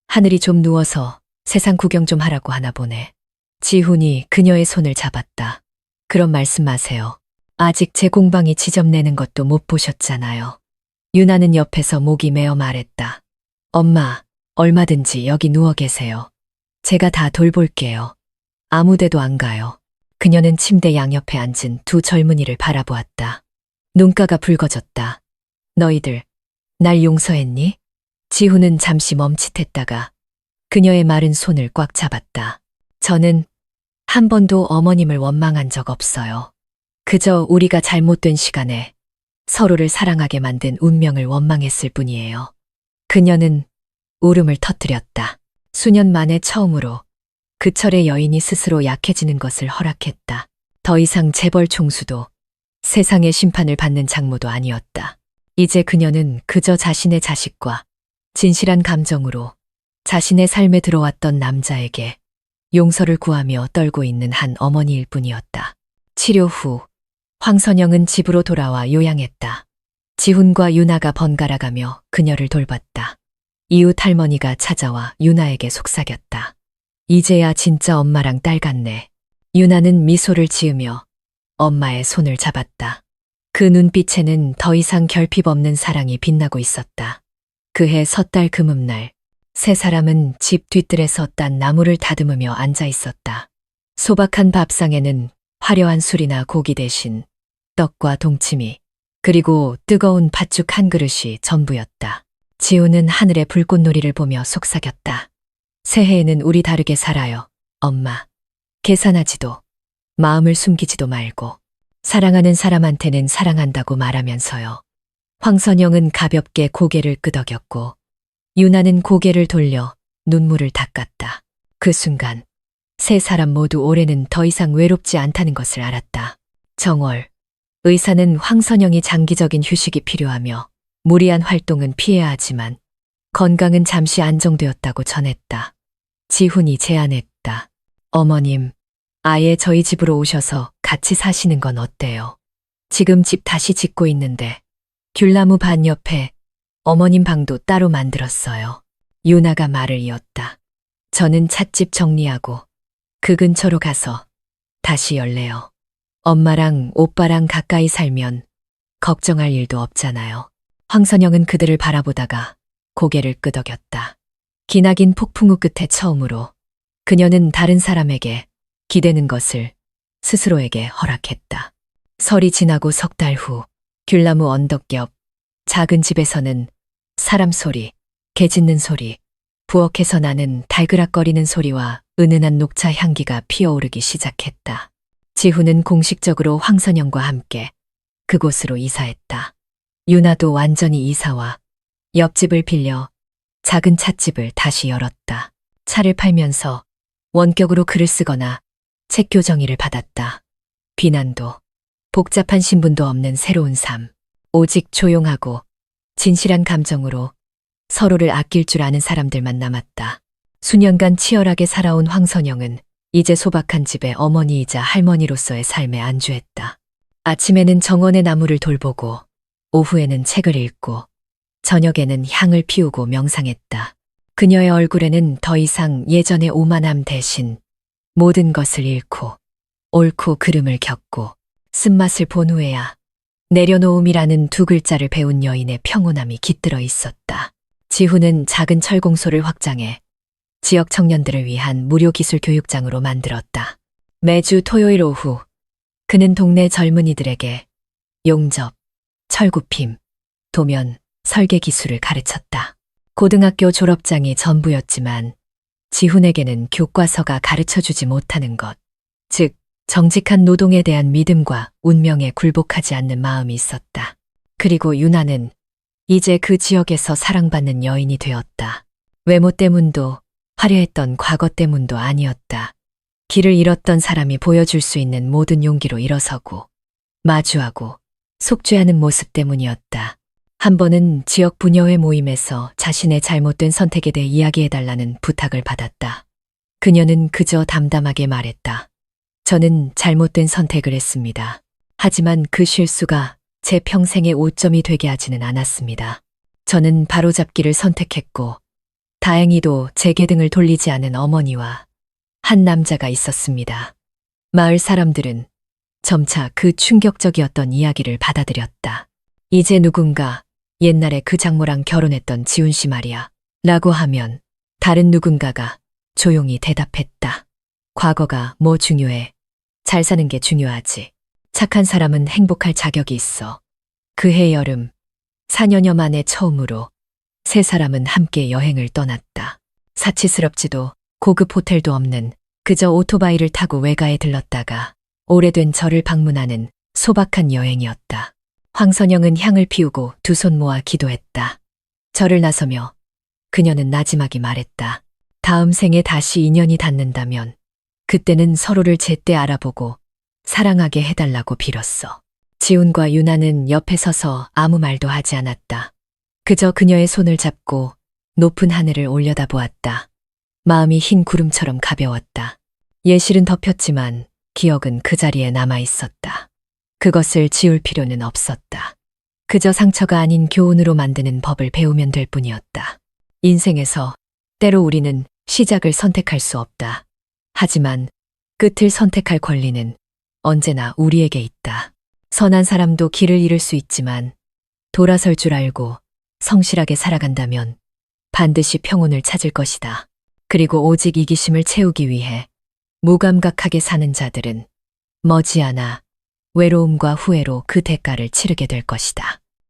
하늘이 좀 누워서 세상 구경 좀 하라고 하나 보네. 지훈이 그녀의 손을 잡았다. 그런 말씀 마세요. 아직 제 공방이 지점내는 것도 못 보셨잖아요. 윤아는 옆에서 목이 메어 말했다. 엄마, 얼마든지 여기 누워 계세요. 제가 다 돌볼게요. 아무 데도 안 가요. 그녀는 침대 양옆에 앉은 두 젊은이를 바라보았다. 눈가가 붉어졌다. 너희들, 날 용서했니? 지훈은 잠시 멈칫했다가 그녀의 마른 손을 꽉 잡았다. 저는 한 번도 어머님을 원망한 적 없어요. 그저 우리가 잘못된 시간에 서로를 사랑하게 만든 운명을 원망했을 뿐이에요. 그녀는 울음을 터뜨렸다. 수년 만에 처음으로 그 철의 여인이 스스로 약해지는 것을 허락했다. 더 이상 재벌 총수도 세상의 심판을 받는 장모도 아니었다. 이제 그녀는 그저 자신의 자식과 진실한 감정으로 자신의 삶에 들어왔던 남자에게 용서를 구하며 떨고 있는 한 어머니일 뿐이었다. 치료 후 황선영은 집으로 돌아와 요양했다. 지훈과 유나가 번갈아가며 그녀를 돌봤다. 이웃 할머니가 찾아와 유나에게 속삭였다. 이제야 진짜 엄마랑 딸 같네. 유나는 미소를 지으며 엄마의 손을 잡았다. 그 눈빛에는 더 이상 결핍 없는 사랑이 빛나고 있었다. 그해 섣달 금음날, 세 사람은 집 뒤뜰에서 딴 나무를 다듬으며 앉아 있었다. 소박한 밥상에는 화려한 술이나 고기 대신 떡과 동치미, 그리고 뜨거운 팥죽 한 그릇이 전부였다. 지우는 하늘의 불꽃놀이를 보며 속삭였다. 새해에는 우리 다르게 살아요, 엄마. 계산하지도, 마음을 숨기지도 말고, 사랑하는 사람한테는 사랑한다고 말하면서요. 황선영은 가볍게 고개를 끄덕였고, 유나는 고개를 돌려 눈물을 닦았다. 그 순간, 세 사람 모두 올해는 더 이상 외롭지 않다는 것을 알았다. 정월, 의사는 황선영이 장기적인 휴식이 필요하며 무리한 활동은 피해야 하지만 건강은 잠시 안정되었다고 전했다. 지훈이 제안했다. 어머님, 아예 저희 집으로 오셔서 같이 사시는 건 어때요? 지금 집 다시 짓고 있는데 귤나무 반 옆에 어머님 방도 따로 만들었어요. 유나가 말을 이었다. 저는 찻집 정리하고 그 근처로 가서 다시 열래요. 엄마랑 오빠랑 가까이 살면 걱정할 일도 없잖아요. 황선영은 그들을 바라보다가 고개를 끄덕였다. 기나긴 폭풍 후 끝에 처음으로 그녀는 다른 사람에게 기대는 것을 스스로에게 허락했다. 설이 지나고 석 달 후 귤나무 언덕 옆 작은 집에서는 사람 소리, 개 짖는 소리, 부엌에서 나는 달그락거리는 소리와 은은한 녹차 향기가 피어오르기 시작했다. 지훈은 공식적으로 황선영과 함께 그곳으로 이사했다. 유나도 완전히 이사와 옆집을 빌려 작은 찻집을 다시 열었다. 차를 팔면서 원격으로 글을 쓰거나 책 교정의를 받았다. 비난도 복잡한 신분도 없는 새로운 삶. 오직 조용하고 진실한 감정으로 서로를 아낄 줄 아는 사람들만 남았다. 수년간 치열하게 살아온 황선영은 이제 소박한 집의 어머니이자 할머니로서의 삶에 안주했다. 아침에는 정원의 나무를 돌보고 오후에는 책을 읽고 저녁에는 향을 피우고 명상했다. 그녀의 얼굴에는 더 이상 예전의 오만함 대신 모든 것을 잃고 옳고 그름을 겪고 쓴맛을 본 후에야 내려놓음이라는 두 글자를 배운 여인의 평온함이 깃들어 있었다. 지훈은 작은 철공소를 확장해 지역 청년들을 위한 무료 기술 교육장으로 만들었다. 매주 토요일 오후 그는 동네 젊은이들에게 용접, 철굽힘, 도면, 설계 기술을 가르쳤다. 고등학교 졸업장이 전부였지만 지훈에게는 교과서가 가르쳐주지 못하는 것, 즉 정직한 노동에 대한 믿음과 운명에 굴복하지 않는 마음이 있었다. 그리고 유나는 이제 그 지역에서 사랑받는 여인이 되었다. 외모 때문도 화려했던 과거 때문도 아니었다. 길을 잃었던 사람이 보여줄 수 있는 모든 용기로 일어서고 마주하고 속죄하는 모습 때문이었다. 한 번은 지역 부녀회 모임에서 자신의 잘못된 선택에 대해 이야기해달라는 부탁을 받았다. 그녀는 그저 담담하게 말했다. 저는 잘못된 선택을 했습니다. 하지만 그 실수가 제 평생의 오점이 되게 하지는 않았습니다. 저는 바로잡기를 선택했고 다행히도 제 계등을 돌리지 않은 어머니와 한 남자가 있었습니다. 마을 사람들은 점차 그 충격적이었던 이야기를 받아들였다. 이제 누군가 옛날에 그 장모랑 결혼했던 지훈 씨 말이야 라고 하면 다른 누군가가 조용히 대답했다. 과거가 뭐 중요해. 잘 사는 게 중요하지. 착한 사람은 행복할 자격이 있어. 그해 여름 4년여 만에 처음으로 세 사람은 함께 여행을 떠났다. 사치스럽지도 고급 호텔도 없는 그저 오토바이를 타고 외가에 들렀다가 오래된 절을 방문하는 소박한 여행이었다. 황선영은 향을 피우고 두 손 모아 기도했다. 절을 나서며 그녀는 나지막이 말했다. 다음 생에 다시 인연이 닿는다면 그때는 서로를 제때 알아보고 사랑하게 해달라고 빌었어. 지훈과 유나는 옆에 서서 아무 말도 하지 않았다. 그저 그녀의 손을 잡고 높은 하늘을 올려다보았다. 마음이 흰 구름처럼 가벼웠다. 예실은 덮였지만 기억은 그 자리에 남아 있었다. 그것을 지울 필요는 없었다. 그저 상처가 아닌 교훈으로 만드는 법을 배우면 될 뿐이었다. 인생에서 때로 우리는 시작을 선택할 수 없다. 하지만 끝을 선택할 권리는 언제나 우리에게 있다. 선한 사람도 길을 잃을 수 있지만 돌아설 줄 알고 성실하게 살아간다면 반드시 평온을 찾을 것이다. 그리고 오직 이기심을 채우기 위해 무감각하게 사는 자들은 머지않아 외로움과 후회로 그 대가를 치르게 될 것이다.